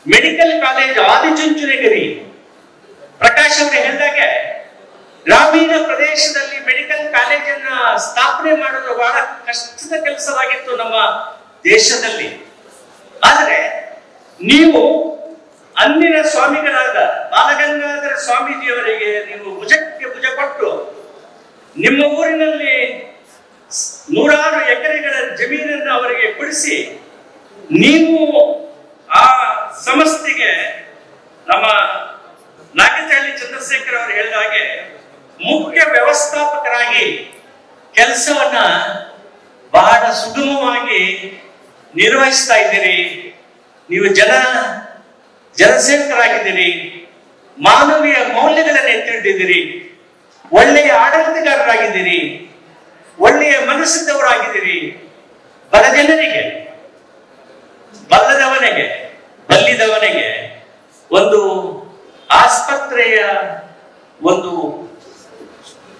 ಮೆಡಿಕಲ್ ಕಾಲೇಜ್ ಆದಿಚುಂಚನಗಿರಿ, ಪ್ರಕಾಶ್ ಅವರು ಹೇಳಿದಾಗೆ ಗ್ರಾಮೀಣ ಪ್ರದೇಶದಲ್ಲಿ ಮೆಡಿಕಲ್ ಕಾಲೇಜನ್ನ ಸ್ಥಾಪನೆ ಮಾಡೋದು ಬಹಳ ಕಷ್ಟದ ಕೆಲಸವಾಗಿತ್ತು ನಮ್ಮ ದೇಶದಲ್ಲಿ. ಆದರೆ ನೀವು ಅಂದಿನ ಸ್ವಾಮಿಗಳಾದ ಬಾಲಗಂಗಾಧರ ಸ್ವಾಮೀಜಿಯವರಿಗೆ ನೀವು ಭುಜಕ್ಕೆ ಭುಜ ಕೊಟ್ಟು ನಿಮ್ಮ ಊರಿನಲ್ಲಿ 100 ಎಕರೆಗಳ ಜಮೀನನ್ನು ಅವರಿಗೆ ಕೊಡಿಸಿ, ನೀವು ಆ ಸಂಸ್ಥೆಗೆ, ನಮ್ಮ ನಾಗಚಹಳ್ಳಿ ಚಂದ್ರಶೇಖರ್ ಅವರು ಹೇಳಿದ ಹಾಗೆ, ಮುಖ್ಯ ವ್ಯವಸ್ಥಾಪಕರಾಗಿ ಕೆಲಸವನ್ನ ಬಹಳ ಸುಗಮವಾಗಿ ನಿರ್ವಹಿಸ್ತಾ ಇದ್ದೀರಿ. ನೀವು ಜನಸೇವಕರಾಗಿದ್ದೀರಿ, ಮಾನವೀಯ ಮೌಲ್ಯಗಳನ್ನು ಎತ್ತಿಟ್ಟಿದ್ದೀರಿ, ಒಳ್ಳೆಯ ಆಡಳಿತಗಾರರಾಗಿದ್ದೀರಿ, ಒಳ್ಳೆಯ ಮನಸ್ಸಿದ್ದವರಾಗಿದ್ದೀರಿ. ಬಡ ಜನರಿಗೆ, ಬಲ್ಲದವನಿಗೆ, ಬಲ್ಲಿದವನಿಗೆ ಒಂದು ಆಸ್ಪತ್ರೆಯ ಒಂದು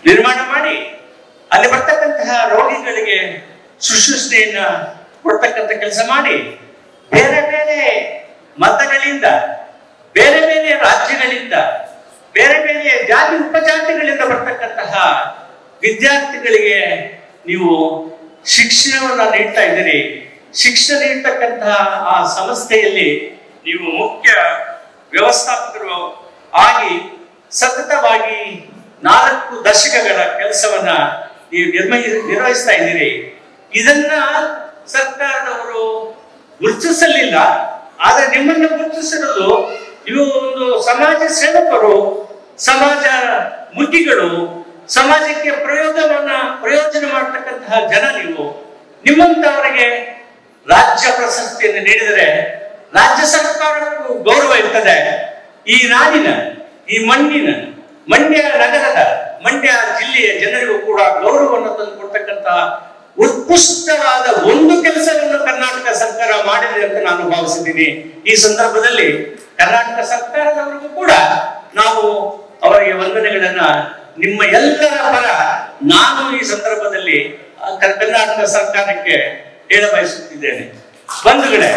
ನಿರ್ಮಾಣ ಮಾಡಿ ಅಲ್ಲಿ ಬರ್ತಕ್ಕಂತಹ ರೋಗಿಗಳಿಗೆ ಶುಶ್ರೂಷೆಯನ್ನ ಕೊಡ್ತಕ್ಕಂಥ ಕೆಲಸ ಮಾಡಿ ಬೇರೆ ಬೇರೆ ಮತಗಳಿಂದ, ಬೇರೆ ಬೇರೆ ರಾಜ್ಯಗಳಿಂದ, ಬೇರೆ ಬೇರೆ ಜಾತಿ ಉಪಜಾತಿಗಳಿಂದ ಬರ್ತಕ್ಕಂತಹ ವಿದ್ಯಾರ್ಥಿಗಳಿಗೆ ನೀವು ಶಿಕ್ಷಣವನ್ನ ನೀಡ್ತಾ ಇದ್ದೀರಿ. ಶಿಕ್ಷಣ ನೀಡ್ತಕ್ಕಂತಹ ಆ ಸಂಸ್ಥೆಯಲ್ಲಿ ನೀವು ಮುಖ್ಯ ವ್ಯವಸ್ಥಾಪಕರು ಆಗಿ ಸತತವಾಗಿ 4 ದಶಕಗಳ ಕೆಲಸವನ್ನ ನೀವು ನಿರ್ವಹಿಸ್ತಾ ಇದ್ದೀರಿ. ಇದನ್ನ ಸರ್ಕಾರದವರು ಗುರುತಿಸಲಿಲ್ಲ. ಆದ್ರೆ ನಿಮ್ಮನ್ನು ಗುರುತಿಸಿರೋದು ನೀವು ಒಂದು ಸಮಾಜ ಸೇವಕರು, ಸಮಾಜ ಮುಖಿಗಳು, ಸಮಾಜಕ್ಕೆ ಪ್ರಯೋಜನ ಮಾಡತಕ್ಕಂತಹ ಜನ. ನೀವು ನಿಮ್ಮಂತವರಿಗೆ ರಾಜ್ಯ ಪ್ರಶಸ್ತಿಯನ್ನು ನೀಡಿದರೆ ರಾಜ್ಯ ಸರ್ಕಾರಕ್ಕೂ ಗೌರವ ಇರ್ತದೆ. ಈ ನಾಡಿನ, ಈ ಮಣ್ಣಿನ, ಮಂಡ್ಯ ನಗರದ, ಮಂಡ್ಯ ಜಿಲ್ಲೆಯ ಜನರಿಗೂ ಕೂಡ ಗೌರವವನ್ನು ತಂದು ಕೊಡ್ತಕ್ಕಂತಹ ಉತ್ಕೃಷ್ಟವಾದ ಒಂದು ಕೆಲಸವನ್ನು ಕರ್ನಾಟಕ ಸರ್ಕಾರ ಮಾಡಿದೆ ಅಂತ ನಾನು ಭಾವಿಸಿದ್ದೀನಿ. ಈ ಸಂದರ್ಭದಲ್ಲಿ ಕರ್ನಾಟಕ ಸರ್ಕಾರದವರಿಗೂ ಕೂಡ ನಾವು ಅವರಿಗೆ ವಂದನೆಗಳನ್ನ ನಿಮ್ಮ ಎಲ್ಲರ ಪರ ನಾನು ಈ ಸಂದರ್ಭದಲ್ಲಿ ಕರ್ನಾಟಕ ಸರ್ಕಾರಕ್ಕೆ ಹೇಳ ಬಯಸುತ್ತಿದ್ದೇನೆ. ಬಂಧುಗಳೇ,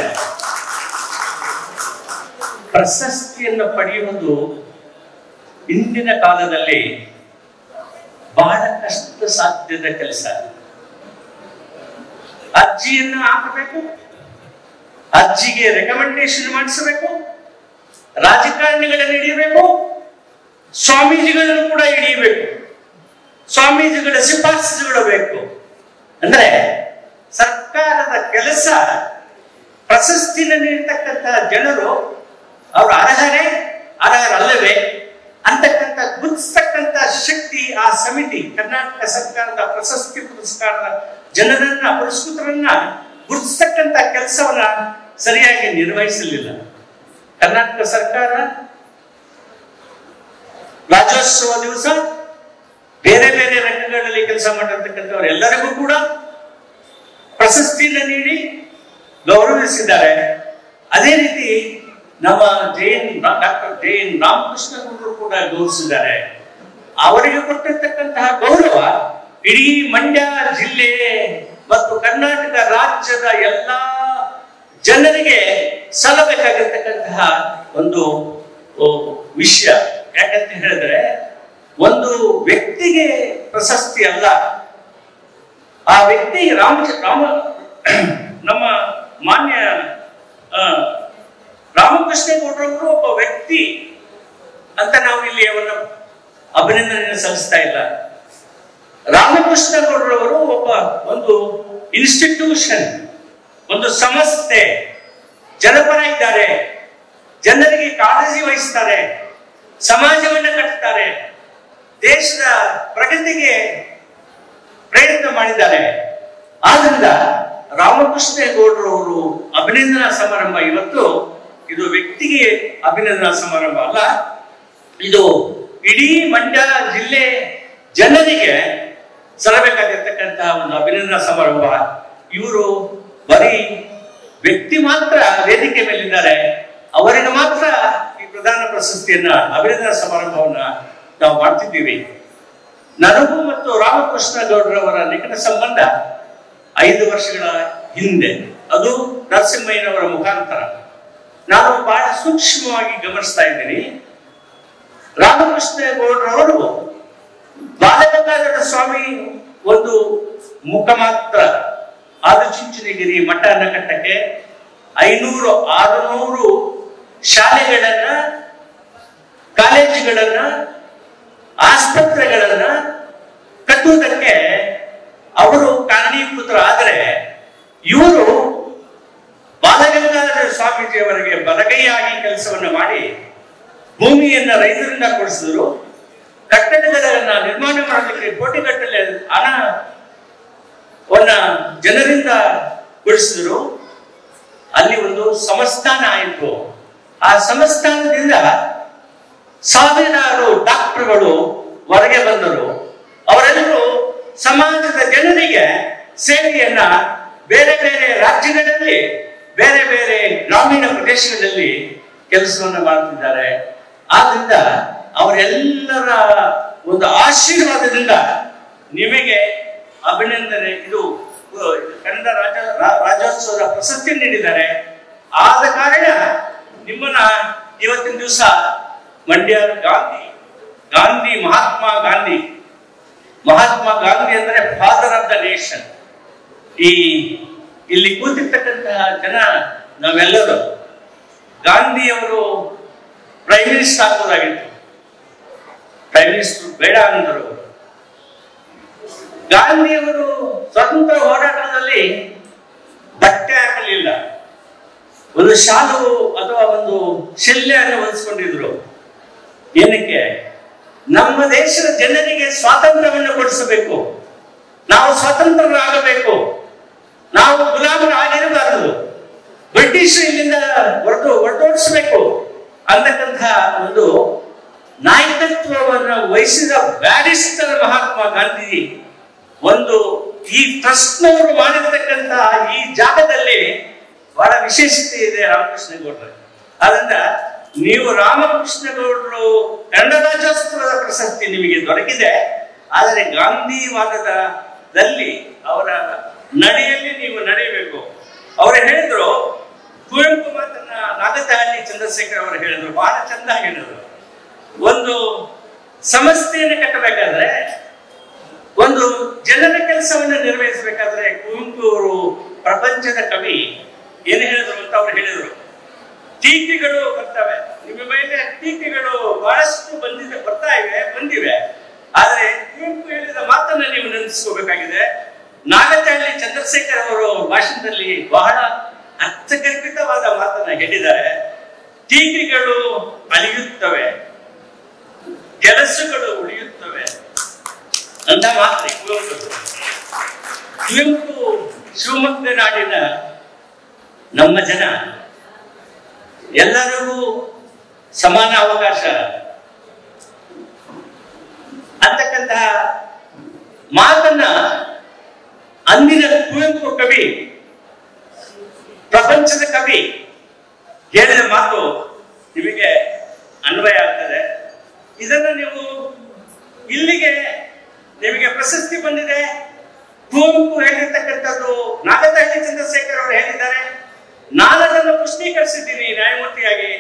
ಪ್ರಶಸ್ತಿಯನ್ನು ಪಡೆಯುವುದು ಇಂದಿನ ಕಾಲದಲ್ಲಿ ಬಹಳ ಕಷ್ಟ ಸಾಧ್ಯದ ಕೆಲಸ. ಅರ್ಜಿಯನ್ನು ಹಾಕಬೇಕು, ಅರ್ಜಿಗೆ ರೆಕಮೆಂಡೇಶನ್ ಮಾಡಿಸಬೇಕು, ರಾಜಕಾರಣಿಗಳನ್ನು ಹಿಡಿಯಬೇಕು, ಸ್ವಾಮೀಜಿಗಳನ್ನು ಕೂಡ ಹಿಡಿಯಬೇಕು, ಸ್ವಾಮೀಜಿಗಳ ಶಿಫಾರಸುಗಳು ಬೇಕು. ಅಂದ್ರೆ ಸರ್ಕಾರದ ಕೆಲಸ ಪ್ರಶಸ್ತಿನ ನೀಡತಕ್ಕಂತಹ ಜನರು ಅವರು ಅರ್ಹರಲ್ಲವೇ ಅಂತಕ್ಕಂಥ ಗುರುತಿಸ್ತಕ್ಕಂಥ ಶಕ್ತಿ ಆ ಸಮಿತಿ, ಕರ್ನಾಟಕ ಸರ್ಕಾರದ ಪ್ರಶಸ್ತಿ ಪುರಸ್ಕಾರದ ಜನರನ್ನ, ಪುರಸ್ಕೃತರನ್ನ ಗುರುತಿಸ್ತಕ್ಕಂಥ ಕೆಲಸವನ್ನ ಸರಿಯಾಗಿ ನಿರ್ವಹಿಸಲಿಲ್ಲ. ಕರ್ನಾಟಕ ಸರ್ಕಾರ ರಾಜ್ಯೋತ್ಸವ ದಿವಸ ಬೇರೆ ಬೇರೆ ರಂಗಗಳಲ್ಲಿ ಕೆಲಸ ಮಾಡಿರ್ತಕ್ಕಂಥವರೆಲ್ಲರಿಗೂ ಕೂಡ ಪ್ರಶಸ್ತಿಯನ್ನು ನೀಡಿ ಗೌರವಿಸಿದ್ದಾರೆ. ಅದೇ ರೀತಿ ನಮ್ಮ ಡಾಕ್ಟರ್ ಜೆ.ಎನ್. ರಾಮಕೃಷ್ಣ ಗುರು ಕೂಡ ಗೌರವಿಸಿದ್ದಾರೆ. ಅವರಿಗೆ ಕೊಟ್ಟಿರ್ತಕ್ಕಂತಹ ಗೌರವ ಇಡೀ ಮಂಡ್ಯ ಜಿಲ್ಲೆ ಮತ್ತು ಕರ್ನಾಟಕ ರಾಜ್ಯದ ಎಲ್ಲ ಜನರಿಗೆ ಸಲ್ಲಬೇಕಾಗಿರ್ತಕ್ಕಂತಹ ಒಂದು ವಿಷಯ. ಯಾಕಂತ ಹೇಳಿದ್ರೆ ಒಂದು ವ್ಯಕ್ತಿಗೆ ಪ್ರಶಸ್ತಿ ಅಲ್ಲ, ಆ ವ್ಯಕ್ತಿ ನಮ್ಮ ಮಾನ್ಯ ರಾಮಕೃಷ್ಣೇಗೌಡರವರು ಒಬ್ಬ ವ್ಯಕ್ತಿ ಅಂತ ನಾವು ಇಲ್ಲಿ ಅವರ ಅಭಿನಂದನೆಯನ್ನು ಸಲ್ಲಿಸ್ತಾ ಇಲ್ಲ. ರಾಮಕೃಷ್ಣೇಗೌಡರವರು ಒಂದು ಇನ್ಸ್ಟಿಟ್ಯೂಷನ್, ಒಂದು ಸಂಸ್ಥೆ, ಜನಪರ ಇದ್ದಾರೆ, ಜನರಿಗೆ ಕಾಳಜಿ ವಹಿಸ್ತಾರೆ, ಸಮಾಜವನ್ನು ಕಟ್ಟುತ್ತಾರೆ, ದೇಶದ ಪ್ರಗತಿಗೆ ಪ್ರಯತ್ನ ಮಾಡಿದ್ದಾರೆ. ಆದ್ರಿಂದ ರಾಮಕೃಷ್ಣೇಗೌಡರವರು ಅಭಿನಂದನಾ ಸಮಾರಂಭ ಇವತ್ತು ಇದು ವ್ಯಕ್ತಿಗೆ ಅಭಿನಂದನಾ ಸಮಾರಂಭ ಅಲ್ಲ, ಇದು ಇಡೀ ಮಂಡ್ಯ ಜಿಲ್ಲೆ ಜನರಿಗೆ ಸಲ್ಲಬೇಕಾಗಿರ್ತಕ್ಕಂತಹ ಒಂದು ಅಭಿನಂದನಾ ಸಮಾರಂಭ. ಇವರು ಬರೀ ವ್ಯಕ್ತಿ ಮಾತ್ರ ವೇದಿಕೆ ಮೇಲಿದ್ದಾರೆ, ಅವರಿಗೆ ಮಾತ್ರ ಈ ಪ್ರಧಾನ ಪ್ರಶಸ್ತಿಯನ್ನ, ಅಭಿನಂದನಾ ಸಮಾರಂಭವನ್ನ ನಾವು ಮಾಡ್ತಿದ್ದೀವಿ. ನನಗೂ ಮತ್ತು ರಾಮಕೃಷ್ಣ ಗೌಡರವರ ನಿಕಟ ಸಂಬಂಧ 5 ವರ್ಷಗಳ ಹಿಂದೆ, ಅದು ನರಸಿಂಹಯ್ಯನವರ ಮುಖಾಂತರ ನಾನು ಬಹಳ ಸೂಕ್ಷ್ಮವಾಗಿ ಗಮನಿಸ್ತಾ ಇದ್ದೀನಿ. ರಾಮಕೃಷ್ಣ ಗೌಡರವರು ಬಾಲಗಂಗಾಧರ ಸ್ವಾಮಿ ಒಂದು ಮುಖ ಮಾತ್ರ ಆದಿಚುಂಚನಗಿರಿ ಮಠನ ಕಟ್ಟಕ್ಕೆ 500-600 ಶಾಲೆಗಳನ್ನ, ಕಾಲೇಜುಗಳನ್ನ, ಆಸ್ಪತ್ರೆಗಳನ್ನ ಕಟ್ಟುವುದಕ್ಕೆ ಅವರು ಕಾರಣೀಭೂತರಾದರೆ, ಇವರು ಬಾಲಗಂಗಾಧರ ಸ್ವಾಮೀಜಿಯವರಿಗೆ ಬಲಗೈಯಾಗಿ ಕೆಲಸವನ್ನು ಮಾಡಿ ಭೂಮಿಯನ್ನ ರೈತರಿಂದ ಕೊಡಿಸಿದ್ರು, ಕಟ್ಟಡಗಳನ್ನ ನಿರ್ಮಾಣ ಮಾಡಲಿಕ್ಕೆ ಕೋಟಿಗಟ್ಟಲೆ ಹಣವನ್ನ ಜನರಿಂದ ಕೊಡಿಸಿದ್ರು. ಅಲ್ಲಿ ಒಂದು ಸಂಸ್ಥಾನ ಆಯಿತು. ಆ ಸಂಸ್ಥಾನದಿಂದ ಸಾವಿರಾರು ಡಾಕ್ಟರ್ಗಳು ಹೊರಗೆ ಬಂದರು. ಅವರೆಲ್ಲರೂ ಸಮಾಜದ ಜನರಿಗೆ ಸೇವೆಯನ್ನ ಬೇರೆ ಬೇರೆ ರಾಜ್ಯಗಳಲ್ಲಿ, ಬೇರೆ ಬೇರೆ ಗ್ರಾಮೀಣ ಪ್ರದೇಶಗಳಲ್ಲಿ ಕೆಲಸವನ್ನು ಮಾಡ್ತಿದ್ದಾರೆ. ಆದ್ರಿಂದ ಅವರೆಲ್ಲರ ಒಂದು ಆಶೀರ್ವಾದದಿಂದ ನಿಮಗೆ ಅಭಿನಂದನೆ. ಇದು ಕನ್ನಡ ರಾಜ್ಯೋತ್ಸವದ ಪ್ರಶಸ್ತಿ ನೀಡಿದ್ದಾರೆ. ಆದ ಕಾರಣ ನಿಮ್ಮನ್ನ ಇವತ್ತಿನ ದಿವಸ ಮಂಡ್ಯ ಗಾಂಧಿ ಮಹಾತ್ಮ ಗಾಂಧಿ ಅಂದ್ರೆ ಫಾದರ್ ಆಫ್ ದ ನೇಷನ್. ಇಲ್ಲಿ ಕೂತಿರ್ತಕ್ಕಂತಹ ಜನ ನಾವೆಲ್ಲರೂ ಗಾಂಧಿಯವರು ಪ್ರೈಮ್ ಮಿನಿಸ್ಟರ್ ಆಗ್ಬೋದಾಗಿತ್ತು. ಪ್ರೈಮ್ ಮಿನಿಸ್ಟರ್ ಬೇಡ ಅಂದರು. ಗಾಂಧಿಯವರು ಸ್ವತಂತ್ರ ಹೋರಾಟದಲ್ಲಿ ಬಟ್ಟೆ ಹಾಕಲಿಲ್ಲ, ಒಂದು ಶಾಲು ಅಥವಾ ಒಂದು ಶಿಲ್ಲೆಯನ್ನು ಹೊಲಿಸಿಕೊಂಡಿದ್ರು. ಏನಕ್ಕೆ? ನಮ್ಮ ದೇಶದ ಜನರಿಗೆ ಸ್ವಾತಂತ್ರ್ಯವನ್ನು ಕೊಡಿಸಬೇಕು, ನಾವು ಸ್ವತಂತ್ರರಾಗಬೇಕು, ನಾವು ಗುಲಾಮರಾಗಿರಬಾರದು, ಬ್ರಿಟಿಷ್ ಇಲ್ಲಿಂದ ಹೊರಟೋಡಿಸಬೇಕು ಅಂತಕ್ಕಂತಹ ಒಂದು ನಾಯಕತ್ವವನ್ನು ವಹಿಸಿದ ಬ್ಯಾರಿಸ್ಟರ್ ಮಹಾತ್ಮ ಗಾಂಧಿ ಒಂದು ಈ ಟ್ರಸ್ಟ್ನವರು ಮಾಡಿರ್ತಕ್ಕಂಥ ಈ ಜಾಗದಲ್ಲಿ ಬಹಳ ವಿಶೇಷತೆ ಇದೆ ರಾಮಕೃಷ್ಣ ಗೌಡ್ರೆ. ಆದ್ರಿಂದ ನೀವು ರಾಮಕೃಷ್ಣ ಗೌಡರು ಕನ್ನಡ ರಾಜ್ಯೋತ್ಸವದ ಪ್ರಶಸ್ತಿ ನಿಮಗೆ ದೊರಕಿದೆ. ಆದರೆ ಗಾಂಧಿವಾದದಲ್ಲಿ ಅವರ ನಡೆಯಲ್ಲಿ ನೀವು ನಡೆಯಬೇಕು. ಅವರು ಹೇಳಿದ್ರು, ಕುವೆಂಪು ಮಾತನ್ನ ನಾಗತಹಳ್ಳಿ ಚಂದ್ರಶೇಖರ್ ಅವರು ಹೇಳಿದ್ರು, ಬಹಳ ಚಂದ ಹೇಳಿದ್ರು. ಒಂದು ಸಂಸ್ಥೆಯನ್ನು ಕಟ್ಟಬೇಕಾದ್ರೆ, ಒಂದು ಜನರ ಕೆಲಸವನ್ನು ನಿರ್ವಹಿಸಬೇಕಾದ್ರೆ ಕುವೆಂಪು ಅವರು ಪ್ರಪಂಚದ ಕವಿ ಏನು ಹೇಳಿದ್ರು ಅಂತ ಅವ್ರು ಹೇಳಿದ್ರು. ಟೀಕೆಗಳು ಬರ್ತವೆ, ನಿಮ್ಮ ಮೇಲೆ ಟೀಕೆಗಳು ಬಹಳಷ್ಟು ಬಂದಿವೆ. ಆದರೆ ಕುವೆಂಪು ಹೇಳಿದ ಮಾತನ್ನ ನೀವು ನೆನೆಸ್ಕೋಬೇಕಾಗಿದೆ. ನಾಗತಹಳ್ಳಿ ಚಂದ್ರಶೇಖರ್ ಅವರು ಭಾಷಣದಲ್ಲಿ ಬಹಳ ಅರ್ಥಗರ್ಭಿತವಾದ ಮಾತನ್ನ ಹೇಳಿದ್ದಾರೆ. ಟೀಕೆಗಳು ಅಳಿಯುತ್ತವೆ, ಕೆಲಸಗಳು ಉಳಿಯುತ್ತವೆ ಅಂತ ಮಾತ್ರ ಕುವೆಂಪು ಶಿವಮೊಗ್ಗ ನಾಡಿನ ನಮ್ಮ ಜನ ಎಲ್ಲರಿಗೂ ಸಮಾನ ಅವಕಾಶ ಅಂತಕ್ಕಂತಹ ಮಾತನ್ನ ಅಂದಿನ ಕುವೆಂಪು ಕವಿ, ಪ್ರಪಂಚದ ಕವಿ ಹೇಳಿದ ಮಾತು ನಿಮಗೆ ಅನ್ವಯ ಆಗ್ತದೆ. ಇದನ್ನು ನೀವು ಇಲ್ಲಿಗೆ ನಿಮಗೆ ಪ್ರಶಸ್ತಿ ಬಂದಿದೆ. ಕುವೆಂಪು ಹೇಳಿರ್ತಕ್ಕಂಥದ್ದು ನಾಗತಹಳ್ಳಿ ಚಂದ್ರಶೇಖರ್ ಅವರು ಹೇಳಿದ್ದಾರೆ. ನಾನು ಅದನ್ನು ಪುಷ್ಟೀಕರಿಸಿದ್ದೀನಿ ನ್ಯಾಯಮೂರ್ತಿಯಾಗಿ.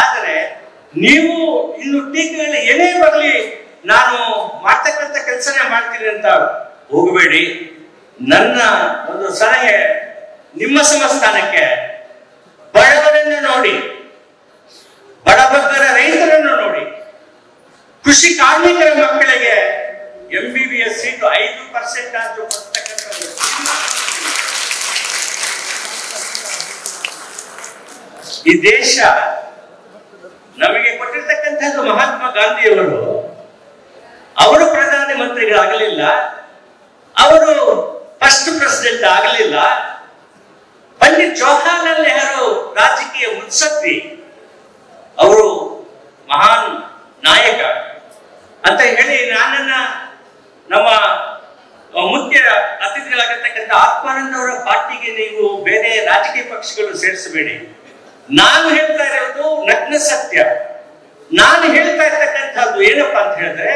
ಆದರೆ ನೀವು ಇನ್ನು ಟೀಕೆಗಳು ಏನೇ ಬರಲಿ, ನಾನು ಮಾಡ್ತಕ್ಕಂಥ ಕೆಲಸನೇ ಮಾಡ್ತೀನಿ ಅಂತ ಹೋಗಬೇಡಿ. ನನ್ನ ಒಂದು ಸಲಹೆ ನಿಮ್ಮ ಸಂಸ್ಥಾನಕ್ಕೆ, ಬಡವರನ್ನು ನೋಡಿ, ಬಡಬಗ್ಗರ ರೈತರನ್ನು ನೋಡಿ, ಕೃಷಿ ಕಾರ್ಮಿಕರ ಮಕ್ಕಳಿಗೆ MBBS ಸೀಟು 5% ಆದ್ರೂ ಬರ್ತಕ್ಕಂಥದ್ದು. ಈ ದೇಶ ನಮಗೆ ಕೊಟ್ಟಿರ್ತಕ್ಕಂಥದ್ದು ಮಹಾತ್ಮ ಗಾಂಧಿಯವರು. ಅವರು ಪ್ರಧಾನ ಮಂತ್ರಿಗಳಾಗಲಿಲ್ಲ, ಅವರು ಫಸ್ಟ್ ಪ್ರೆಸಿಡೆಂಟ್ ಆಗಲಿಲ್ಲ. ಪಂಡಿತ್ ಜವಾಹರ್ಲಾಲ್ ನೆಹರು ರಾಜಕೀಯ ಮುತ್ಸದ್ದಿ, ಅವರು ಮಹಾನ್ ನಾಯಕ ಅಂತ ಹೇಳಿ ನನ್ನನ್ನ ನಮ್ಮ ಮುಖ್ಯ ಅತಿಥಿಗಳಾಗಿರ್ತಕ್ಕಂಥ ಆತ್ಮಾನಂದ ಅವರ ಪಾರ್ಟಿಗೆ ನೀವು ಬೇರೆ ರಾಜಕೀಯ ಪಕ್ಷಗಳು ಸೇರಿಸಬೇಡಿ. ನಾನು ಹೇಳ್ತಾ ಇರೋದು ನಗ್ನ ಸತ್ಯ. ನಾನು ಹೇಳ್ತಾ ಇರ್ತಕ್ಕಂಥದ್ದು ಏನಪ್ಪಾ ಅಂತ ಹೇಳಿದ್ರೆ,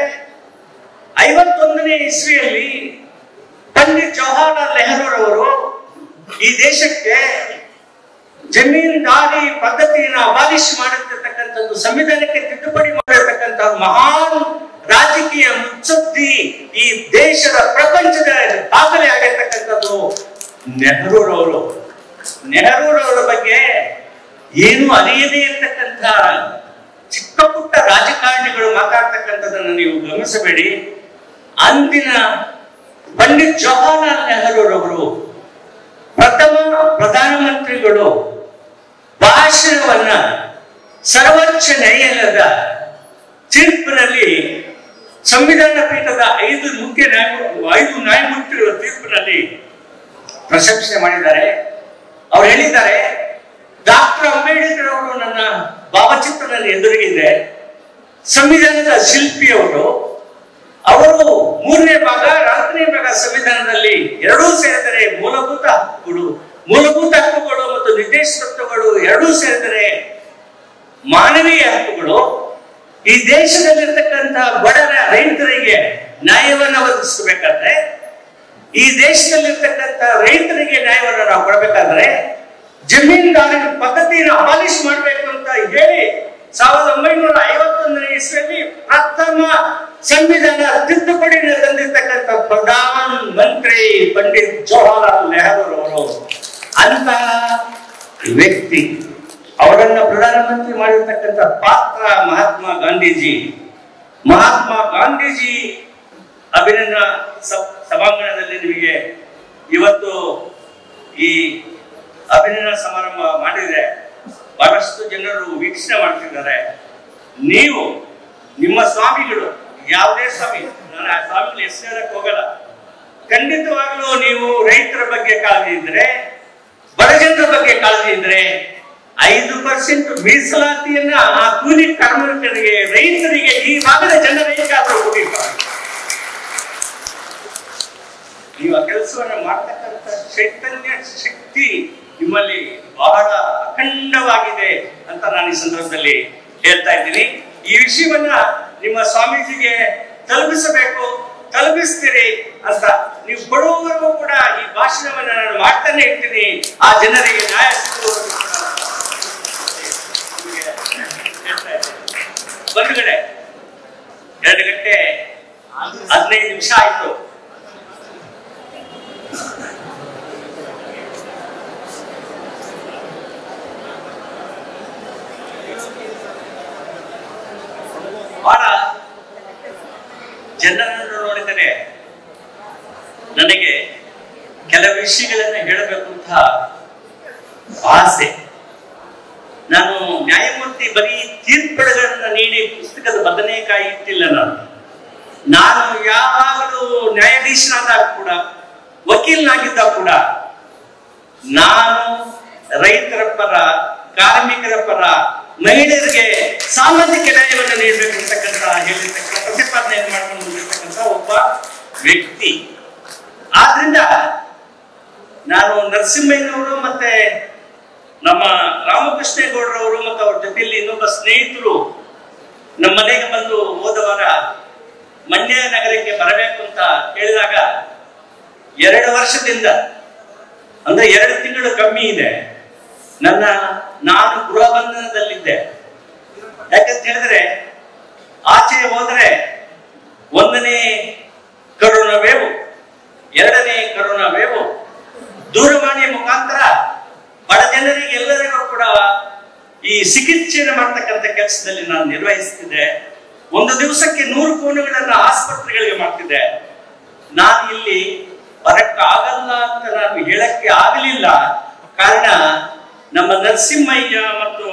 51ನೇ ಇಸ್ವಿಯಲ್ಲಿ ಪಂಡಿತ್ ಜವಾಹರ್ಲಾಲ್ ನೆಹರೂರವರು ಈ ದೇಶಕ್ಕೆ ಜಮೀನ್ದಾರಿ ಪದ್ಧತಿಯನ್ನು ಅಬಾಲಿಷ್ ಮಾಡಿರ್ತಕ್ಕಂಥದ್ದು, ಸಂವಿಧಾನಕ್ಕೆ ತಿದ್ದುಪಡಿ ಮಾಡಿರ್ತಕ್ಕಂಥ ಮಹಾನ್ ರಾಜಕೀಯ ಮುತ್ಸದ್ದಿ, ಈ ದೇಶದ ಪ್ರಪಂಚದ ದಾಖಲೆ ಆಗಿರ್ತಕ್ಕಂಥದ್ದು ನೆಹರೂರವರ ಬಗ್ಗೆ ಏನು ಅರಿಯದೇ ಇರ್ತಕ್ಕಂಥ ಚಿಕ್ಕ ಪುಟ್ಟ ರಾಜಕಾರಣಿಗಳು ಮಾತಾಡ್ತಕ್ಕಂಥದ್ದನ್ನು ನೀವು ಗಮನಿಸಬೇಡಿ. ಅಂದಿನ ಪಂಡಿತ್ ಜವಾಹರ್ಲಾಲ್ ನೆಹರೂರವರು ಪ್ರಥಮ ಪ್ರಧಾನಮಂತ್ರಿಗಳು ಭಾಷಣವನ್ನ ಸರ್ವೋಚ್ಚ ನ್ಯಾಯಾಲಯದ ತೀರ್ಪಿನಲ್ಲಿ, ಸಂವಿಧಾನ ಪೀಠದ 5 ನ್ಯಾಯಮೂರ್ತಿಗಳ ತೀರ್ಪಿನಲ್ಲಿ ಪ್ರಶಂಸೆ ಮಾಡಿದ್ದಾರೆ. ಅವ್ರು ಹೇಳಿದ್ದಾರೆ, ಡಾಕ್ಟರ್ ಅಂಬೇಡ್ಕರ್ ಅವರು ನನ್ನ ಭಾವಚಿತ್ರದಲ್ಲಿ ಎದುರಿಗಿದೆ. ಸಂವಿಧಾನದ ಶಿಲ್ಪಿಯವರು, ಅವರು 3ನೇ ಭಾಗ 4ನೇ ಭಾಗ ಸಂವಿಧಾನದಲ್ಲಿ ಎರಡೂ ಸೇರಿದರೆ ಮೂಲಭೂತ ಹಕ್ಕುಗಳು ಮತ್ತು ನಿರ್ದೇಶ ತತ್ವಗಳು ಎರಡೂ ಸೇರಿದರೆ ಮಾನವೀಯ ಹಕ್ಕುಗಳು, ಈ ದೇಶದಲ್ಲಿರ್ತಕ್ಕಂಥ ಬಡರ ರೈತರಿಗೆ ನ್ಯಾಯವನ್ನು ಒದಗಿಸಬೇಕಾದ್ರೆ, ಈ ದೇಶದಲ್ಲಿರ್ತಕ್ಕಂಥ ರೈತರಿಗೆ ನ್ಯಾಯವನ್ನು ನಾವು ಕೊಡಬೇಕಾದ್ರೆ ಜಮೀನ್ದಾರಿ ಪದ್ಧತಿಯನ್ನು ಅಬಾಲಿಷ್ ಮಾಡಬೇಕು ಅಂತ ಹೇಳಿ 1951ನೇ ಇಸ್ವಿಯಲ್ಲಿ ಪ್ರಥಮ ಸಂವಿಧಾನ ತಿದ್ದುಪಡಿನ ತಂದಿರ್ತಕ್ಕಂಥ ಪ್ರಧಾನ ಮಂತ್ರಿ ಪಂಡಿತ್ ಜವಾಹರಲಾಲ್ ನೆಹರು ಅವರು ಅಂತಹ ವ್ಯಕ್ತಿ. ಅವರನ್ನ ಪ್ರಧಾನಮಂತ್ರಿ ಮಾಡಿರ್ತಕ್ಕಂಥ ಪಾತ್ರ ಮಹಾತ್ಮ ಗಾಂಧೀಜಿ ಅಭಿನಂದನಾ ಸಭಾಂಗಣದಲ್ಲಿ ನಿಮಗೆ ಇವತ್ತು ಈ ಅಭಿನಂದನಾ ಸಮಾರಂಭ ಮಾಡಿದ್ರೆ ಬಹಳಷ್ಟು ಜನರು ವೀಕ್ಷಣೆ ಮಾಡ್ತಿದ್ದಾರೆ. ನೀವು ನಿಮ್ಮ ಸ್ವಾಮಿಗಳು, ಯಾವುದೇ ಸ್ವಾಮಿ, ನಾನು ಆ ಸ್ವಾಮಿಗಳು ಹೆಸರು ಹೇಳಕ್ ಹೋಗಲ್ಲ, ಖಂಡಿತವಾಗ್ಲೂ ನೀವು ರೈತರ ಬಗ್ಗೆ ಕಾಳಜಿ ಇದ್ರೆ, ಬಡ ಜನರ ಬಗ್ಗೆ ಕಾಳಜಿ ಇದ್ರೆ 5% ಮೀಸಲಾತಿಯನ್ನ ಆ ಕೂಲಿ ಕಾರ್ಮಿಕರಿಗೆ, ರೈತರಿಗೆ, ಈ ಭಾಗದ ಜನರಿಗೆ ಕೊಡಬೇಕು. ನೀವು ಆ ಕೆಲಸವನ್ನ ಮಾಡ್ತಕ್ಕಂಥ ಚೈತನ್ಯ ಶಕ್ತಿ ನಿಮ್ಮಲ್ಲಿ ಬಹಳ ಅಖಂಡವಾಗಿದೆ ಅಂತ ನಾನು ಈ ಸಂದರ್ಭದಲ್ಲಿ ಹೇಳ್ತಾ ಇದ್ದೀನಿ. ಈ ವಿಷಯವನ್ನ ನಿಮ್ಮ ಸ್ವಾಮೀಜಿಗೆ ತಲುಪಿಸಬೇಕು, ತಲುಪಿಸ್ತೀರಿ ಅಂತ ನೀವು ಕೊಡುವವರೆಗೂ ಕೂಡ ಈ ಭಾಷಣವನ್ನ ನಾನು ಮಾಡ್ತಾನೆ ಇರ್ತೀನಿ. ಆ ಜನರಿಗೆ ನ್ಯಾಯ ಬಂಧುಗಳೇ, 2 ಗಂಟೆ 15 ನಿಮಿಷ ಆಯ್ತು. ಬಹಳ ಜನರನ್ನು ನೋಡಿದರೆ ನನಗೆ ಕೆಲವು ವಿಷಯಗಳನ್ನ ಹೇಳಬೇಕು ಅಂತ ಆಸೆ. ನಾನು ನ್ಯಾಯಮೂರ್ತಿ ಬರೀ ತೀರ್ಪುಗಳನ್ನ ನೀಡಿ ಪುಸ್ತಕದ ಬದನೆಕಾಯಿ ಇಟ್ಟಿಲ್ಲ. ನಾನು ಯಾವಾಗಲೂ ನ್ಯಾಯಾಧೀಶನಾದಾಗ ಕೂಡ, ವಕೀಲನಾಗಿದ್ದಾಗ ಕೂಡ ನಾನು ರೈತರ ಪರ, ಕಾರ್ಮಿಕರ ಪರ, ಮಹಿಳೆಯರಿಗೆ ಸಾಮಾಜಿಕ ನ್ಯಾಯವನ್ನು ನೀಡಬೇಕು ಅಂತಕ್ಕಂಥ ಹೇಳಿರ್ತಕ್ಕಂಥ ಪ್ರತಿಪಾದನೆಯನ್ನು ಮಾಡ್ಕೊಂಡು ಬಂದಿರ್ತಕ್ಕಂಥ ಒಬ್ಬ ವ್ಯಕ್ತಿ. ಆದ್ರಿಂದ ನಾನು ನರಸಿಂಹಯ್ಯನವರು ಮತ್ತೆ ನಮ್ಮ ರಾಮಕೃಷ್ಣೇಗೌಡರವರು ಮತ್ತು ಅವ್ರ ಜೊತೆಯಲ್ಲಿ ಇನ್ನೊಬ್ಬ ಸ್ನೇಹಿತರು ನಮ್ಮ ಮನೆಗೆ ಬಂದು ಹೋದ ವಾರ ಮಂಡ್ಯ ನಗರಕ್ಕೆ ಬರಬೇಕು ಅಂತ ಹೇಳಿದಾಗ 2 ವರ್ಷದಿಂದ, ಅಂದ್ರೆ 2 ತಿಂಗಳು ಕಮ್ಮಿ ಇದೆ, ನಾನು ಗೃಹ ಬಂಧನದಲ್ಲಿದ್ದೆ. ಯಾಕಂತ ಹೇಳಿದ್ರೆ ಆಚೆ ಹೋದ್ರೆ 1ನೇ ಕರೋನಾ ವೇವ್, 2ನೇ ಕರೋನಾ ವೇವ್, ದೂರವಾಣಿಯ ಮುಖಾಂತರ ಬಡ ಜನರಿಗೆ ಎಲ್ಲರಿಗೂ ಕೂಡ ಈ ಚಿಕಿತ್ಸೆಯನ್ನು ಮಾಡ್ತಕ್ಕಂಥ ಕೆಲಸದಲ್ಲಿ ನಾನು ನಿರ್ವಹಿಸ್ತಿದ್ದೆ. ಒಂದು ದಿವಸಕ್ಕೆ 100 ಫೋನ್ಗಳನ್ನ ಆಸ್ಪತ್ರೆಗಳಿಗೆ ಮಾಡ್ತಿದ್ದೆ. ನಾನು ಇಲ್ಲಿ ಬರಕ್ಕಾಗಲ್ಲ ಅಂತ ನಾನು ಹೇಳಕ್ಕೆ ಆಗಲಿಲ್ಲ. ಕಾರಣ ನಮ್ಮ ನರಸಿಂಹಯ್ಯ ಮತ್ತು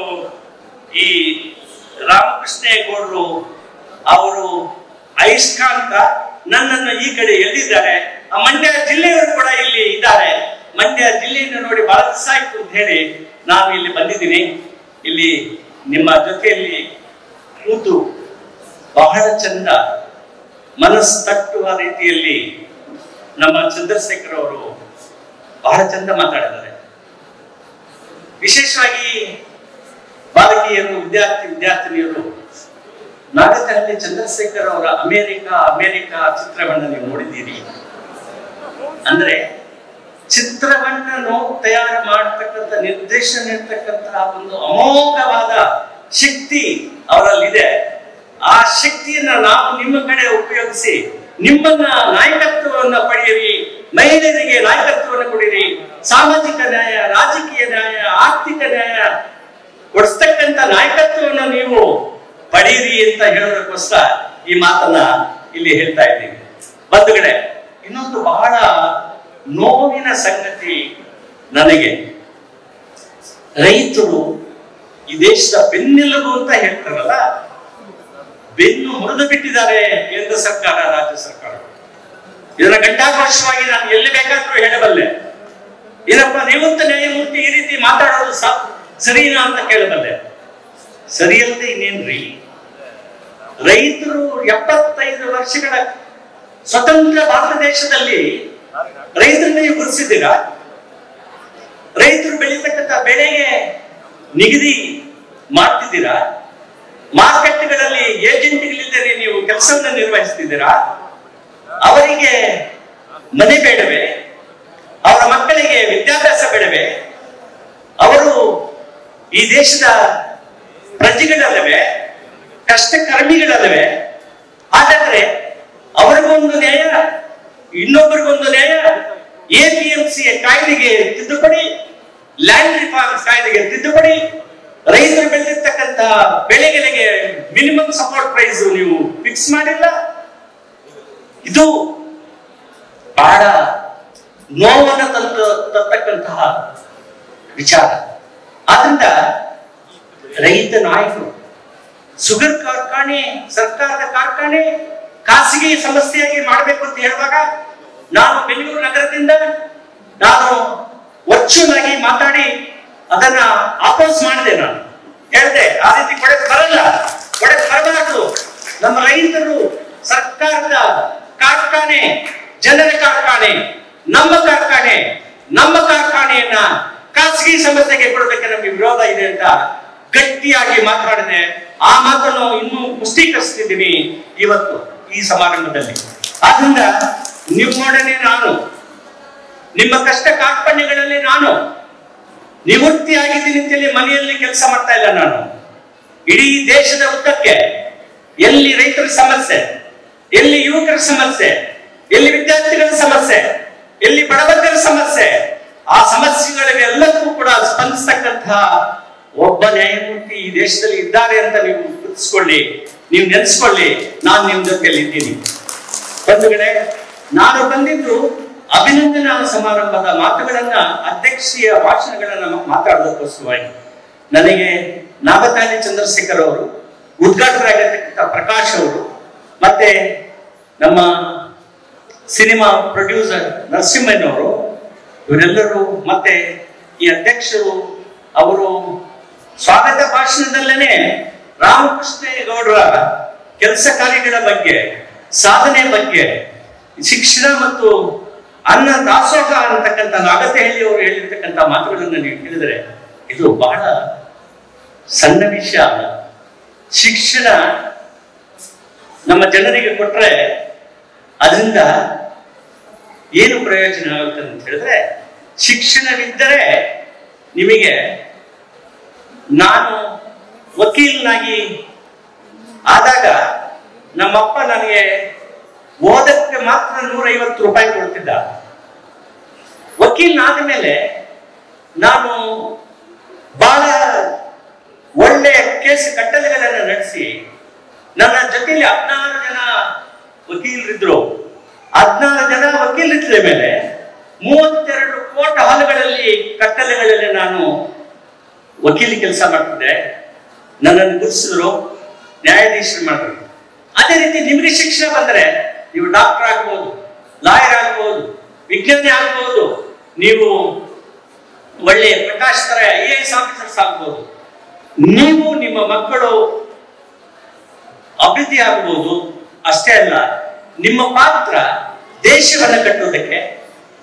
ಈ ರಾಮಕೃಷ್ಣೇಗೌಡರು ಅವರು ಅಯಸ್ಕಾಂತ ನನ್ನನ್ನು ಈ ಕಡೆ ಎಲ್ಲಿದ್ದಾರೆ. ಆ ಮಂಡ್ಯ ಜಿಲ್ಲೆಯವರು ಕೂಡ ಇಲ್ಲಿ ಇದ್ದಾರೆ. ಮಂಡ್ಯ ಜಿಲ್ಲೆಯನ್ನು ನೋಡಿ ಬಹಳ ದಿವಸ ಆಯ್ತು ಅಂತ ಹೇಳಿ ನಾನು ಇಲ್ಲಿ ಬಂದಿದ್ದೀನಿ. ಇಲ್ಲಿ ನಿಮ್ಮ ಜೊತೆಯಲ್ಲಿ ಕೂತು ಬಹಳ ಚಂದ ಮನಸ್ಸು ತಟ್ಟುವ ರೀತಿಯಲ್ಲಿ ನಮ್ಮ ಚಂದ್ರಶೇಖರ್ ಅವರು ಬಹಳ ಚಂದ ಮಾತಾಡಿದ್ದಾರೆ. ವಿಶೇಷವಾಗಿ ಬಾಲಕಿಯರು, ವಿದ್ಯಾರ್ಥಿನಿಯರು ನಾಗತಹಳ್ಳಿ ಚಂದ್ರಶೇಖರ್ ಅವರ ಅಮೇರಿಕಾ ಚಿತ್ರವನ್ನ ನೀವು ನೋಡಿದ್ದೀರಿ. ಅಂದ್ರೆ ಚಿತ್ರವನ್ನು ತಯಾರು ಮಾಡತಕ್ಕಂಥ, ನಿರ್ದೇಶನ ಇರ್ತಕ್ಕಂತಹ ಒಂದು ಅಮೋಘವಾದ ಶಕ್ತಿ ಅವರಲ್ಲಿದೆ. ಆ ಶಕ್ತಿಯನ್ನ ನಾವು ನಿಮ್ಮ ಕಡೆ ಉಪಯೋಗಿಸಿ ನಿಮ್ಮನ್ನ ನಾಯಕತ್ವವನ್ನು ಪಡೆಯಿರಿ, ಮಹಿಳೆಯರಿಗೆ ನಾಯಕತ್ವವನ್ನು ಕೊಡಿರಿ, ಸಾಮಾಜಿಕ ನ್ಯಾಯ, ರಾಜಕೀಯ ನ್ಯಾಯ, ಆರ್ಥಿಕ ನ್ಯಾಯ ಕೊಡಿಸ್ತಕ್ಕಂಥ ನಾಯಕತ್ವವನ್ನು ನೀವು ಪಡೆಯಿರಿ ಅಂತ ಹೇಳೋದಕ್ಕೋಸ್ಕರ ಈ ಮಾತನ್ನ ಇಲ್ಲಿ ಹೇಳ್ತಾ ಇದ್ದೀನಿ. ಬಂಧುಗಳೇ, ಇನ್ನೊಂದು ಬಹಳ ನೋವಿನ ಸಂಗತಿ ನನಗೆ, ರೈತರು ಈ ದೇಶದ ಬೆನ್ನೆಲುಬು ಅಂತ ಹೇಳ್ತಾರಲ್ಲ, ಬೆನ್ನು ಮುರಿದು ಬಿಟ್ಟಿದ್ದಾರೆ ಕೇಂದ್ರ ಸರ್ಕಾರ, ರಾಜ್ಯ ಸರ್ಕಾರ. ಇದನ್ನ ಘಂಟಾಘೋಷವಾಗಿ ನಾನು ಎಲ್ಲಿ ಬೇಕಾದ್ರೂ ಹೇಳಬಲ್ಲೆ. ಏನಪ್ಪ ನಿವೃತ್ತ ನ್ಯಾಯಮೂರ್ತಿ ಈ ರೀತಿ ಮಾತಾಡೋದು ಸರಿನಾ ಅಂತ ಕೇಳಬಲ್ಲೆ. ಸರಿಯಲ್ಲದೆ ಇನ್ನೇನ್ರಿ? ರೈತರು 75 ವರ್ಷಗಳ ಸ್ವತಂತ್ರ ಭಾರತ ದೇಶದಲ್ಲಿ ರೈತರನ್ನ ನೀವು ಗುರುತಿಸಿದ್ದೀರಾ? ರೈತರು ಬೆಳೀತಕ್ಕಂಥ ಬೆಳೆಗೆ ನಿಗದಿ ಮಾಡ್ತಿದ್ದೀರಾ? ಮಾರ್ಕೆಟ್ಗಳಲ್ಲಿ ಏಜೆಂಟ್ಗಳಿಲ್ಲದೆ ನೀವು ಕೆಲಸವನ್ನು ನಿರ್ವಹಿಸ್ತಿದ್ದೀರಾ? ಅವರಿಗೆ ಮನೆ ಬೇಡವೇ? ಅವರ ಮಕ್ಕಳಿಗೆ ವಿದ್ಯಾಭ್ಯಾಸ ಬೇಡವೇ? ಅವರು ಈ ದೇಶದ ಪ್ರಜೆಗಳಲ್ಲವೇ? ಕಷ್ಟಕರ್ಮಿಗಳಲ್ಲವೇ? ಹಾಗಾದ್ರೆ ಅವರಿಗೊಂದು ನ್ಯಾಯ, ಇನ್ನೊಬ್ಬರಿಗೊಂದು ನ್ಯಾಯ. APMC ಕಾಯ್ದೆಗೆ ತಿದ್ದುಪಡಿ, ಲ್ಯಾಂಡ್ ರಿಫಾರ್ಮ್ಸ್ ಕಾಯ್ದೆಗೆ ತಿದ್ದುಪಡಿ, ರೈತರು ಬೆಳೆದಿರ್ತಕ್ಕಂಥ ಬೆಳೆಗಳಿಗೆ ಮಿನಿಮಮ್ ಸಪೋರ್ಟ್ ಪ್ರೈಸ್ ನೀವು ಫಿಕ್ಸ್ ಮಾಡಿಲ್ಲ. ಇದು ಬಹಳ ನೋವನ್ನು ತರ್ತಕ್ಕಂತಹ ವಿಚಾರ. ಆದ್ರಿಂದ ರೈತ ನಾಯಕರು ಶುಗರ್ ಕಾರ್ಖಾನೆ ಸರ್ಕಾರದ ಕಾರ್ಖಾನೆ ಖಾಸಗಿ ಸಂಸ್ಥೆಯಾಗಿ ಮಾಡಬೇಕು ಅಂತ ಹೇಳುವಾಗ ನಾನು ಬೆಂಗಳೂರು ನಗರದಿಂದ ನಾನು ವರ್ಚುವಲ್ ಆಗಿ ಮಾತಾಡಿ ಅದನ್ನ ಅಪೋಸ್ ಮಾಡಿದೆ. ನಾನು ಹೇಳಿದೆ ಆ ರೀತಿ ಕೊಡಕ್ಕೆ ಬರಲ್ಲ, ಕೊಡಕ್ಕೆ ಬರಬಾರದು. ನಮ್ಮ ರೈತರು ಸರ್ಕಾರದ ಕಾರ್ಖಾನೆ, ಜನರ ಕಾರ್ಖಾನೆ, ನಮ್ಮ ಕಾರ್ಖಾನೆ, ನಮ್ಮ ಕಾರ್ಖಾನೆಯನ್ನ ಖಾಸಗಿ ಸಂಸ್ಥೆಗೆ ಕೊಡೋದಕ್ಕೆ ನಮಗೆ ವಿರೋಧ ಇದೆ ಅಂತ ಗಟ್ಟಿಯಾಗಿ ಮಾತನಾಡಿದೆ. ಆ ಮಾತನ್ನು ಇನ್ನೂ ಪುಷ್ಟೀಕರಿಸ್ತಿದ್ದೀನಿ ಇವತ್ತು ಈ ಸಮಾರಂಭದಲ್ಲಿ. ಆದ್ರಿಂದ ನಿಮ್ಮೊಡನೆ ನಾನು, ನಿಮ್ಮ ಕಷ್ಟ ಕಾರ್ಪಣ್ಯಗಳಲ್ಲಿ ನಾನು ನಿವೃತ್ತಿ ಆಗಿದ್ದೀನಿ ಅಂತೇಳಿ ಮನೆಯಲ್ಲಿ ಕೆಲಸ ಮಾಡ್ತಾ ಇಲ್ಲ. ನಾನು ಇಡೀ ದೇಶದ ಉದ್ದಕ್ಕೆ ಎಲ್ಲಿ ರೈತರ ಸಮಸ್ಯೆ, ಎಲ್ಲಿ ಯುವಕರ ಸಮಸ್ಯೆ, ಎಲ್ಲಿ ವಿದ್ಯಾರ್ಥಿಗಳ ಸಮಸ್ಯೆ, ಎಲ್ಲಿ ಬಡವರ್ಗರ ಸಮಸ್ಯೆ, ಆ ಸಮಸ್ಯೆಗಳಿಗೆಲ್ಲಕ್ಕೂ ಕೂಡ ಸ್ಪಂದಿಸ್ತಕ್ಕಂತಹ ಒಬ್ಬ ನ್ಯಾಯಮೂರ್ತಿ ಈ ದೇಶದಲ್ಲಿ ಇದ್ದಾರೆ ಅಂತ ನೀವು ಗುರುತಿಸ್ಕೊಳ್ಳಿ, ನೀವು ನೆನೆಸ್ಕೊಳ್ಳಿ. ನಾನು ನಿಮ್ಮ ಜೊತೆಯಲ್ಲಿ ಇದ್ದೀನಿ. ಬಂಧುಗಳೇ, ನಾನು ಬಂದಿದ್ದು ಅಭಿನಂದನಾ ಸಮಾರಂಭದ ಮಾತುಗಳನ್ನ, ಅಧ್ಯಕ್ಷೀಯ ಭಾಷಣಗಳನ್ನ ಮಾತಾಡೋದಕ್ಕೋಸ್ಕರವಾಗಿ. ನನಗೆ ನಾಗತಾನಿ ಚಂದ್ರಶೇಖರ್ ಅವರು, ಉದ್ಘಾಟಕರಾಗಿರ್ತಕ್ಕಂಥ ಪ್ರಕಾಶ್ ಅವರು, ಮತ್ತೆ ನಮ್ಮ ಸಿನಿಮಾ ಪ್ರೊಡ್ಯೂಸರ್ ನರಸಿಂಹಯ್ಯನವರು, ಇವರೆಲ್ಲರೂ, ಮತ್ತೆ ಈ ಅಧ್ಯಕ್ಷರು ಅವರು ಸ್ವಾಗತ ಭಾಷಣದಲ್ಲೇನೆ ರಾಮಕೃಷ್ಣೇಗೌಡರ ಕೆಲಸ ಕಾರ್ಯಗಳ ಬಗ್ಗೆ, ಸಾಧನೆ ಬಗ್ಗೆ, ಶಿಕ್ಷಣ ಮತ್ತು ಅನ್ನ ದಾಸೋಹ ಅನ್ನತಕ್ಕಂಥ ನಾಗತಹಳ್ಳಿ ಅವರು ಹೇಳಿರ್ತಕ್ಕಂಥ ಮಾತುಗಳನ್ನು ನೀವು ಕೇಳಿದರೆ ಇದು ಬಹಳ ಸಣ್ಣ ವಿಷಯ ಅಲ್ಲ. ಶಿಕ್ಷಣ ನಮ್ಮ ಜನರಿಗೆ ಕೊಟ್ರೆ ಅದರಿಂದ ಏನು ಪ್ರಯೋಜನ ಆಗುತ್ತೆ ಅಂತ ಹೇಳಿದ್ರೆ, ಶಿಕ್ಷಣವಿದ್ದರೆ ನಿಮಗೆ, ನಾನು ವಕೀಲನಾಗಿ ಆದಾಗ ನಮ್ಮಪ್ಪ ನನಗೆ ಓದಕ್ಕೆ ಮಾತ್ರ 150 ರೂಪಾಯಿ ಕೊಡ್ತಿದ್ದ. ವಕೀಲನಾದ ಮೇಲೆ ನಾನು ಬಹಳ ಒಳ್ಳೆ ಕೇಸ್ ಕಟ್ಟಲೆಗಳನ್ನು ನಡೆಸಿ, ನನ್ನ ಜೊತೆಯಲ್ಲಿ 16 ಜನ ವಕೀಲರಿದ್ರು. 16 ಜನ ವಕೀಲರಿದ್ದ ಮೇಲೆ 32 ಕೋರ್ಟ್ ಹಾಲ್ಗಳಲ್ಲಿ ಕಟ್ಟಲೆಗಳಲ್ಲಿ ನಾನು ವಕೀಲಿ ಕೆಲಸ ಮಾಡ್ತಿದ್ದೆ. ನನ್ನನ್ನು ಗುರುತಿಸಿದ್ರು, ನ್ಯಾಯಾಧೀಶರು ಮಾಡಿದ್ರು. ಅದೇ ರೀತಿ ನಿಮಗೆ ಶಿಕ್ಷಣ ಬಂದರೆ ನೀವು ಡಾಕ್ಟರ್ ಆಗ್ಬೋದು, ಲಾಯರ್ ಆಗ್ಬೋದು, ವಿಜ್ಞಾನಿ ಆಗ್ಬೋದು, ನೀವು ಒಳ್ಳೆ ಪ್ರಕಾಶ್ ತರ IAS ಆಫೀಸರ್ಸ್ ಆಗ್ಬೋದು. ನೀವು ನಿಮ್ಮ ಮಕ್ಕಳು ಅಭಿವೃದ್ಧಿ ಆಗ್ಬೋದು. ಅಷ್ಟೇ ಅಲ್ಲ, ನಿಮ್ಮ ಪಾತ್ರ ದೇಶವನ್ನು ಕಟ್ಟುವುದಕ್ಕೆ,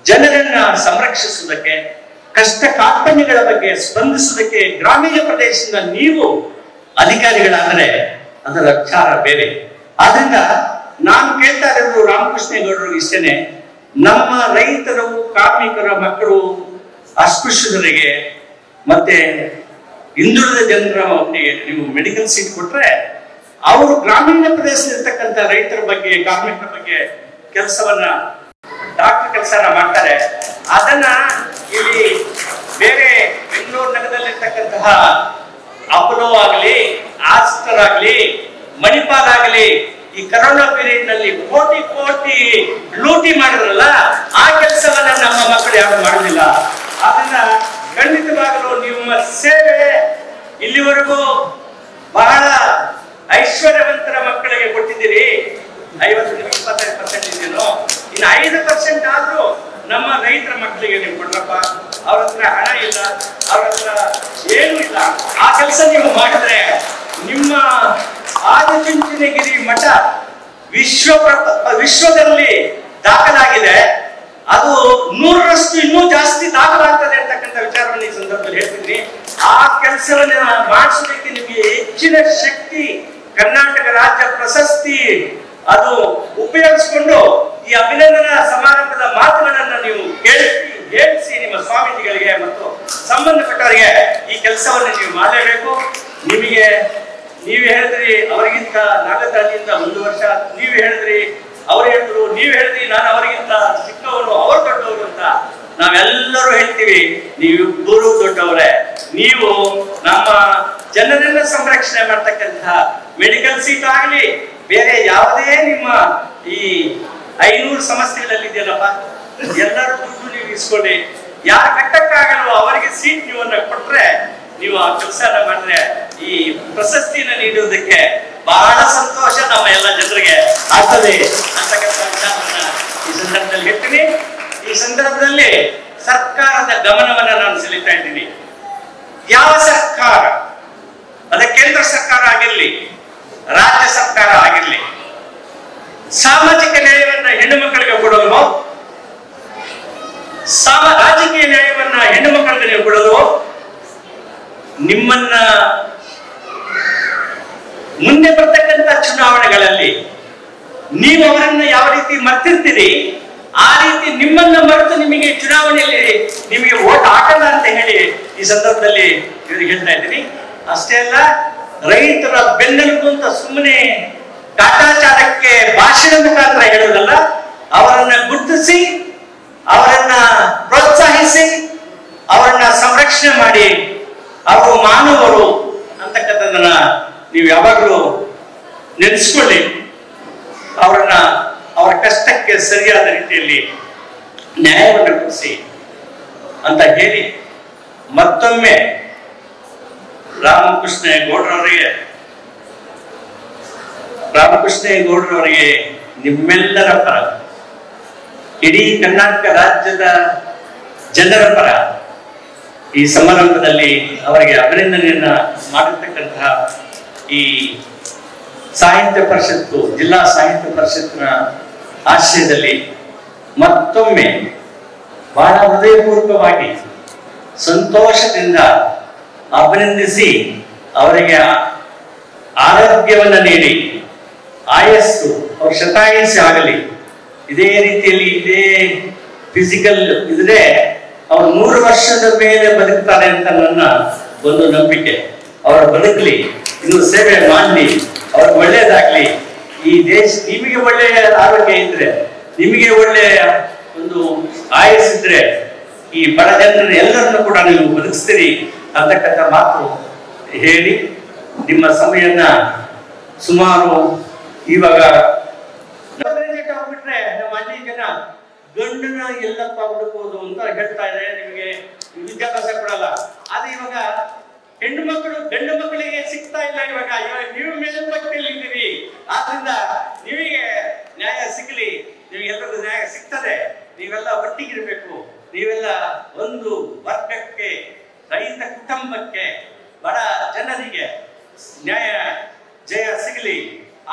ಜನರನ್ನ ಸಂರಕ್ಷಿಸುವುದಕ್ಕೆ, ಕಷ್ಟ ಕಾರ್ಪಣ್ಯಗಳ ಬಗ್ಗೆ ಸ್ಪಂದಿಸುವುದಕ್ಕೆ ಗ್ರಾಮೀಣ ಪ್ರದೇಶದಿಂದ ನೀವು ಅಧಿಕಾರಿಗಳಾದರೆ ಅದರ ವಿಚಾರ ಬೇರೆ. ಆದ್ರಿಂದ ನಾನು ಕೇಳ್ತಾ ಇರೋದು ರಾಮಕೃಷ್ಣೇಗೌಡರು ಇಷ್ಟೇನೆ, ನಮ್ಮ ರೈತರು, ಕಾರ್ಮಿಕರ ಮಕ್ಕಳು, ಅಸ್ಪೃಶ್ಯರಿಗೆ ಮತ್ತೆ ಹಿಂದುಳಿದ ಜನರ ಒಟ್ಟಿಗೆ ನೀವು ಮೆಡಿಕಲ್ ಸೀಟ್ ಕೊಟ್ರೆ ಅವರು ಗ್ರಾಮೀಣ ಪ್ರದೇಶದಲ್ಲಿರ್ತಕ್ಕಂಥ ರೈತರ ಬಗ್ಗೆ, ಕಾರ್ಮಿಕರ ಬಗ್ಗೆ ಕೆಲಸವನ್ನ, ಡಾಕ್ಟರ್ ಕೆಲಸನ ಮಾಡ್ತಾರೆ. ಅದನ್ನ ಇಲ್ಲಿ ಬೇರೆ ಬೆಂಗಳೂರು ನಗರದಲ್ಲಿರ್ತಕ್ಕಂತಹ ಅಪೋಲೋ ಆಗಲಿ, ಆಸ್ಟರ್ ಆಗಲಿ, ಮಣಿಪಾಲ್ ಆಗಲಿ, ಈ ಕರೋನಾ ಪೀರಿಯಡ್ ನಲ್ಲಿ ಕೋಟಿ ಕೋಟಿ ಲೂಟಿ ಮಾಡಿದ್ರಲ್ಲ, ಆ ಕೆಲಸವನ್ನ ನಮ್ಮ ಮಕ್ಕಳು ಯಾರು ಮಾಡೋದಿಲ್ಲ. ಅದನ್ನ ಖಂಡಿತವಾಗಲೂ ನಿಮ್ಮ ಸೇವೆ ಇಲ್ಲಿವರೆಗೂ ಬಹಳ ಐಶ್ವರ್ಯವಂತರ ಮಕ್ಕಳಿಗೆ ಕೊಟ್ಟಿದ್ದೀರಿ. 50-25% ಇದೇನೋ, ಇನ್ನು 5% ಆದ್ರೂ ನಮ್ಮ ರೈತರ ಮಕ್ಕಳಿಗೆ ನೀವು ಕೊಡ್ರಪ್ಪ. ಅವ್ರ ಹತ್ರ ಹಣ ಇಲ್ಲ, ಅವ್ರ ಹತ್ರ ಏನು ಇಲ್ಲ. ಆ ಕೆಲಸ ನೀವು ಮಾಡಿದ್ರೆ ನಿಮ್ಮ ಆದಿಚುಂಚನಗಿರಿ ಮಠ ವಿಶ್ವದಲ್ಲಿ ದಾಖಲಾಗಿದೆ. ಅದು 100ರಷ್ಟು ಇನ್ನೂ ಜಾಸ್ತಿ ದಾಖಲಾಗ್ತದೆ ಅಂತಕ್ಕಂಥ ವಿಚಾರವನ್ನು ಈ ಸಂದರ್ಭದಲ್ಲಿ ಹೇಳ್ತೀನಿ. ಆ ಕೆಲಸವನ್ನ ಮಾಡಿಸೋದಕ್ಕೆ ನಿಮಗೆ ಹೆಚ್ಚಿನ ಶಕ್ತಿ ಕರ್ನಾಟಕ ರಾಜ್ಯ ಪ್ರಶಸ್ತಿ ಅದು ಉಪಯೋಗಿಸಿಕೊಂಡು ಈ ಅಭಿನಂದನಾ ಸಮಾರಂಭದ ಮಾತುಗಳನ್ನ ನೀವು ಹೇಳಿಸಿ ನಿಮ್ಮ ಸ್ವಾಮೀಜಿಗಳಿಗೆ ಮತ್ತು ಸಂಬಂಧಪಟ್ಟವರಿಗೆ ಈ ಕೆಲಸವನ್ನು ನೀವು ಮಾಡಲೇಬೇಕು. ನಿಮಗೆ ನೀವು ಹೇಳಿದ್ರಿ ಅವರಿಗಿಂತ ನಾಗತಾಳಿಯಿಂದ 1 ವರ್ಷ, ನೀವು ಹೇಳಿದ್ರಿ ಅವ್ರು ಹೇಳಿದ್ರು, ನೀವು ಹೇಳಿದ್ರಿ ನಾನು ಅವರಿಗಿಂತ ಚಿಕ್ಕವರು ಅವರು ದೊಡ್ಡವರು ಅಂತ. ನಾವೆಲ್ಲರೂ ಹೇಳ್ತೀವಿ ನೀವು ಗುರು ದೊಡ್ಡವರೇ. ನೀವು ನಮ್ಮ ಜನರನ್ನ ಸಂರಕ್ಷಣೆ ಮಾಡ್ತಕ್ಕಂಥ ಮೆಡಿಕಲ್ ಸೀಟ್ ಆಗಲಿ ಬೇರೆ ಯಾವುದೇ ನಿಮ್ಮ ಈ 500 ಸಮಸ್ಯೆಗಳಲ್ಲಿ ಇದೆಯಲ್ಲಪ್ಪ, ಎಲ್ಲರೂ ದುಡ್ಡು ನೀವು ಇಸ್ಕೊಳ್ಳಿ. ಯಾರು ಕಟ್ಟಕ್ಕಾಗಲ್ವೋ ಅವರಿಗೆ ಸೀಟ್ ನೀವನ್ನ ಕೊಟ್ರೆ ನೀವು ಆ ಕೆಲಸನ ಮಾಡಿದ್ರೆ ಈ ಪ್ರಶಸ್ತಿನ ನೀಡುವುದಕ್ಕೆ ಬಹಳ ಸಂತೋಷ ನಮ್ಮ ಎಲ್ಲ ಜನರಿಗೆ ಆಗ್ತದೆ ಅಂತಕ್ಕಂಥ ವಿಚಾರವನ್ನ ಈ ಸಂದರ್ಭದಲ್ಲಿ ಹೇಳ್ತೀನಿ. ಈ ಸಂದರ್ಭದಲ್ಲಿ ಸರ್ಕಾರದ ಗಮನವನ್ನ ನಾನು ಸೆಳೀತಾ ಇದ್ದೀನಿ. ಯಾವ ಸರ್ಕಾರ, ಅದ ಕೇಂದ್ರ ಸರ್ಕಾರ ಆಗಿರ್ಲಿ ರಾಜ್ಯ ಸರ್ಕಾರ ಆಗಿರ್ಲಿ, ಸಾಮಾಜಿಕ ನ್ಯಾಯವನ್ನ ಹೆಣ್ಣು ಮಕ್ಕಳಿಗೆ ಕೊಡೋದು, ರಾಜಕೀಯ ನ್ಯಾಯವನ್ನ ಹೆಣ್ಣು ಮಕ್ಕಳಿಗೆ ನೀವು ಕೊಡೋದು, ನಿಮ್ಮನ್ನ ಮುಂದೆ ಬರ್ತಕ್ಕಂಥ ಚುನಾವಣೆಗಳಲ್ಲಿ ನೀವು ಅವರನ್ನ ಯಾವ ರೀತಿ ಮರ್ತಿರ್ತೀರಿ ಆ ರೀತಿ ನಿಮ್ಮನ್ನ ಮರೆತು ನಿಮಗೆ ಚುನಾವಣೆಯಲ್ಲಿ ನಿಮಗೆ ಓಟ್ ಹಾಕಲ್ಲ ಅಂತ ಹೇಳಿ ಈ ಸಂದರ್ಭದಲ್ಲಿ ಇವರಿಗೆ ಹೇಳ್ತಾ ಇದ್ದೀನಿ. ಅಷ್ಟೇ ಅಲ್ಲ, ರೈತರ ಬೆನ್ನೆಲುಬು ಅಂತ ಸುಮ್ಮನೆ ಕಾಟಾಚಾರಕ್ಕೆ ಭಾಷಣ ಮುಖಾಂತರ ಹೇಳೋದಲ್ಲ, ಅವರನ್ನ ಗುರುತಿಸಿ ಅವರನ್ನ ಪ್ರೋತ್ಸಾಹಿಸಿ ಅವರನ್ನ ಸಂರಕ್ಷಣೆ ಮಾಡಿ ಅವರು ಮಾನವರು ಅಂತಕ್ಕಂಥದ್ದನ್ನ ನೀವು ಯಾವಾಗಲೂ ನೆನೆಸ್ಕೊಳ್ಳಿ. ಅವರನ್ನ ಅವರ ಕಷ್ಟಕ್ಕೆ ಸರಿಯಾದ ರೀತಿಯಲ್ಲಿ ನ್ಯಾಯವನ್ನು ಕೊಡಿಸಿ ಅಂತ ಹೇಳಿ ಮತ್ತೊಮ್ಮೆ ರಾಮಕೃಷ್ಣೇಗೌಡರವರಿಗೆ ನಿಮ್ಮೆಲ್ಲರ ಪರ, ಇಡೀ ಕರ್ನಾಟಕ ರಾಜ್ಯದ ಜನರ ಪರ ಈ ಸಮಾರಂಭದಲ್ಲಿ ಅವರಿಗೆ ಅಭಿನಂದನೆಯನ್ನ ಮಾಡಿರ್ತಕ್ಕಂತಹ ಈ ಸಾಹಿತ್ಯ ಪರಿಷತ್ತು, ಜಿಲ್ಲಾ ಸಾಹಿತ್ಯ ಪರಿಷತ್ತಿನ ಆಶ್ರಯದಲ್ಲಿ ಮತ್ತೊಮ್ಮೆ ಬಹಳ ಹೃದಯಪೂರ್ವಕವಾಗಿ ಸಂತೋಷದಿಂದ ಅಭಿನಂದಿಸಿ ಅವರಿಗೆ ಆರೋಗ್ಯವನ್ನ ನೀಡಿ ಆಯಸ್ಸು ಅವ್ರ ಶತಾಯುಷ್ಯ ಆಗಲಿ. ಇದೇ ರೀತಿಯಲ್ಲಿ ಇದೇ ಫಿಸಿಕಲ್ ಇದ್ರೆ ಅವ್ರು 100 ವರ್ಷದ ಮೇಲೆ ಬದುಕ್ತಾರೆ ಅಂತ ನನ್ನ ಒಂದು ನಂಬಿಕೆ. ಅವರ ಬದುಕಲಿ, ಇನ್ನು ಸೇವೆ ಮಾಡಲಿ, ಅವ್ರಿಗೆ ಒಳ್ಳೇದಾಗ್ಲಿ. ಈ ದೇಶ ನಿಮಗೆ ಒಳ್ಳೆಯ ಆರೋಗ್ಯ ಇದ್ರೆ, ನಿಮಗೆ ಒಳ್ಳೆಯ ಒಂದು ಆಯಸ್ಸಿದ್ರೆ ಈ ಬಡ ಜನರನ್ನು ಎಲ್ಲರನ್ನು ಕೂಡ ನೀವು ಬದುಕಿಸ್ತೀರಿ ಅಂತಕ್ಕಂಥ ಮಾತು ಹೇಳಿ ನಿಮ್ಮ ಸಮಯನ್ನ ಸುಮಾರು ಇವಾಗ ಹೋಗ್ಬಿಟ್ರೆ ನಮ್ಮ ಹಳ್ಳಿ ಜನ ಗಂಡನ ಎಲ್ಲಪ್ಪ ಹುಡುಕೋದು ಅಂತ ಹೇಳ್ತಾ ಇದೆ. ನಿಮಗೆ ವಿದ್ಯಾಭ್ಯಾಸ ಕೊಡಲ್ಲ. ಆದ್ರೆ ಇವಾಗ ಹೆಣ್ಣು ಮಕ್ಕಳು ಗಂಡು ಮಕ್ಕಳಿಗೆ ಸಿಗ್ತಾ ಇಲ್ಲ. ಇವಾಗ ನೀವು ಮೇಲ್ಪಟ್ಟಿಯಲ್ಲಿ ಇದ್ದೀರಿ, ಆದ್ರಿಂದ ನಿಮಗೆ ನ್ಯಾಯ ಸಿಗಲಿ, ನಿಮಗೆಲ್ಲರಿಗೂ ನ್ಯಾಯ ಸಿಗ್ತದೆ. ನೀವೆಲ್ಲ ಒಟ್ಟಿಗಿರ್ಬೇಕು. ನೀವೆಲ್ಲ ಒಂದು ವರ್ಗಕ್ಕೆ, ರೈತ ಕುಟುಂಬಕ್ಕೆ, ಬಡ ಜನರಿಗೆ ನ್ಯಾಯ ಜಯ ಸಿಗಲಿ.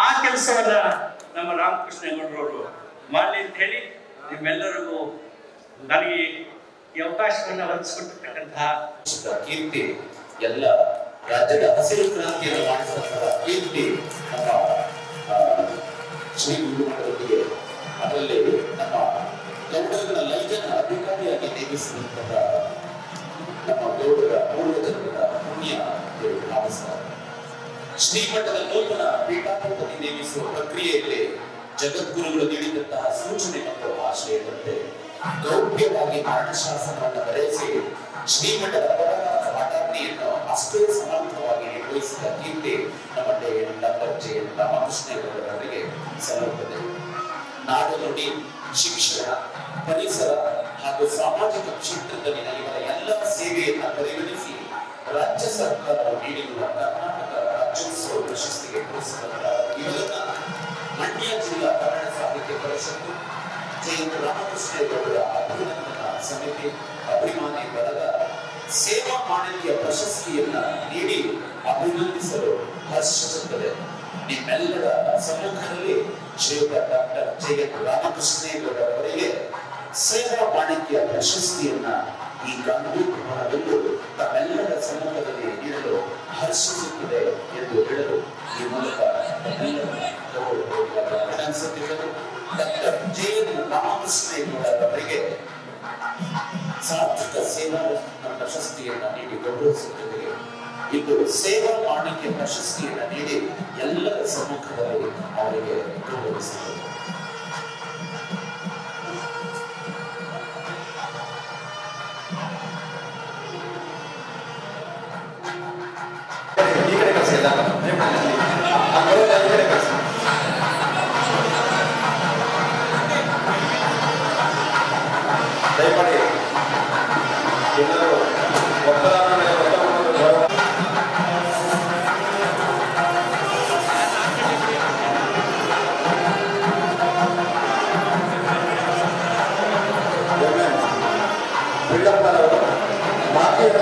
ಆ ಕೆಲಸವನ್ನ ನಮ್ಮ ರಾಮಕೃಷ್ಣೇಗೌಡರವರು ಮಾಡಲಿ ಅಂತ ಹೇಳಿ ನಿಮ್ಮೆಲ್ಲರಿಗೂ ನನಗೆ ಈ ಅವಕಾಶವನ್ನು ಒದಗಿಸಿಕೊಟ್ಟಿರ್ತಕ್ಕಂತಹ ಕೀರ್ತಿ, ಎಲ್ಲ ರಾಜ್ಯದ ಹಸಿರು ಕ್ರಾಂತಿಯನ್ನು ಮಾಡಿಸಿದಂತಹ ಕೀರ್ತಿ ನಮ್ಮ ಶ್ರೀ ಗುರುಮಠದೊಂದಿಗೆ, ಅದರಲ್ಲಿ ನಮ್ಮ ಗೌಡರ ಲೈಜನ ಅಧಿಕಾರಿಯಾಗಿ ನೇಮಿಸಿದಂತಹ ನಮ್ಮ ಗೌಡರ ಪೂರ್ವಜನ್ಮದ ಪುಣ್ಯ ಭಾವಿಸ್ತಾರೆ. ಶ್ರೀಮಠದ ನೂತನ ಪೀಠಾಧಿಪತಿ ನೇಮಿಸುವ ಪ್ರಕ್ರಿಯೆಯಲ್ಲಿ ಜಗದ್ಗುರುಗಳು ನೀಡಿದಂತಹ ಸೂಚನೆ ಮತ್ತು ಆಶಯದಂತೆ ಗೌಪ್ಯವಾಗಿ ಮರಣ ಶಾಸನವನ್ನು ಬರೆಸಿ ಶ್ರೀಮಠದ ಪಠಾಜ್ಞೆಯನ್ನು ಅಷ್ಟೇ ಸಮರ್ಥವಾಗಿ ನಿರ್ವಹಿಸಿದ ಕೀರ್ತಿ ನಮ್ಮ ಡಾಕ್ಟರ್ ಜೆ ರಾಮಕೃಷ್ಣೇಗೌಡರವರಿಗೆ ಸಲ್ಲುತ್ತದೆ. ನಾಡು ನುಡಿ, ಶಿಕ್ಷಣ, ಪರಿಸರ ಹಾಗೂ ಸಾಮಾಜಿಕ ಕ್ಷೇತ್ರದಲ್ಲಿನ ಇವರ ಎಲ್ಲ ಸೇವೆಯನ್ನು ಪರಿಗಣಿಸಿ ರಾಜ್ಯ ಸರ್ಕಾರವು ನೀಡಿರುವ ಕರ್ನಾಟಕ ರಾಜ್ಯೋತ್ಸವ ಪ್ರಶಸ್ತಿಗೆ ಪುರಸ್ಕೃತ ಇವರನ್ನ ಮಂಡ್ಯ ಜಿಲ್ಲಾ ಕನ್ನಡ ಸಾಹಿತ್ಯ ಪರಿಷತ್ತು, ಜಯಂತ ರಾಮಕೃಷ್ಣೇಗೌಡರ ಅಭಿನಂದನಾ ಸಮಿತಿ, ಅಭಿಮಾನಿ ಬಳಗ ಸೇವಾ ಮಾನವೀಯ ಪ್ರಶಸ್ತಿಯನ್ನ ನೀಡಿ ಅಭಿನಂದಿಸಲು ಹರ್ಷಿಸುತ್ತದೆ. ನಿಮ್ಮೆಲ್ಲರ ಸಮ್ಮುಖದಲ್ಲಿ ಶ್ರೀಯುತ ಡಾಕ್ಟರ್ ಜಯಂತ ರಾಮಕೃಷ್ಣೇಗೌಡರವರಿಗೆ ಸೇವಾ ಮಾಣಿಕ್ಯ ಪ್ರಶಸ್ತಿಯನ್ನ ಈ ಗಾಂಧಿ ಭವನದಲ್ಲೂ ತಮ್ಮೆಲ್ಲರ ಸಮ್ಮುಖದಲ್ಲಿ ಹರ್ಷಿಸುತ್ತಿದೆ ಎಂದು ಹೇಳಲು ಈ ಮೂಲಕ ಅನಿಸುತ್ತಿದ್ದರು. ಡಾಕ್ಟರ್ ಜೆ ರಾಮಕೃಷ್ಣೇಗೌಡರವರಿಗೆ ಸಾರ್ಥಕ ಸೇವಾ ಪ್ರಶಸ್ತಿಯನ್ನ ನೀಡಿ ಗೌರವಿಸುತ್ತದೆ. ಇದು ಸೇವಾ ಮಾಣಿಕ್ಯ ಪ್ರಶಸ್ತಿಯನ್ನ ನೀಡಿ ಎಲ್ಲರ ಸಮ್ಮುಖದಲ್ಲಿ ಅವರಿಗೆ ಗೌರವಿಸುತ್ತದೆ. ದಯಮಾಡಿ ಎಲ್ಲರೂ ಒಬ್ಬರಾದ ಮೇಲೆ ಒಬ್ಬರನ್ನೊಬ್ಬರು ಗೌರವ ಬಿಳ್ಳಪ್ಪನವರು ಮಾತಿನ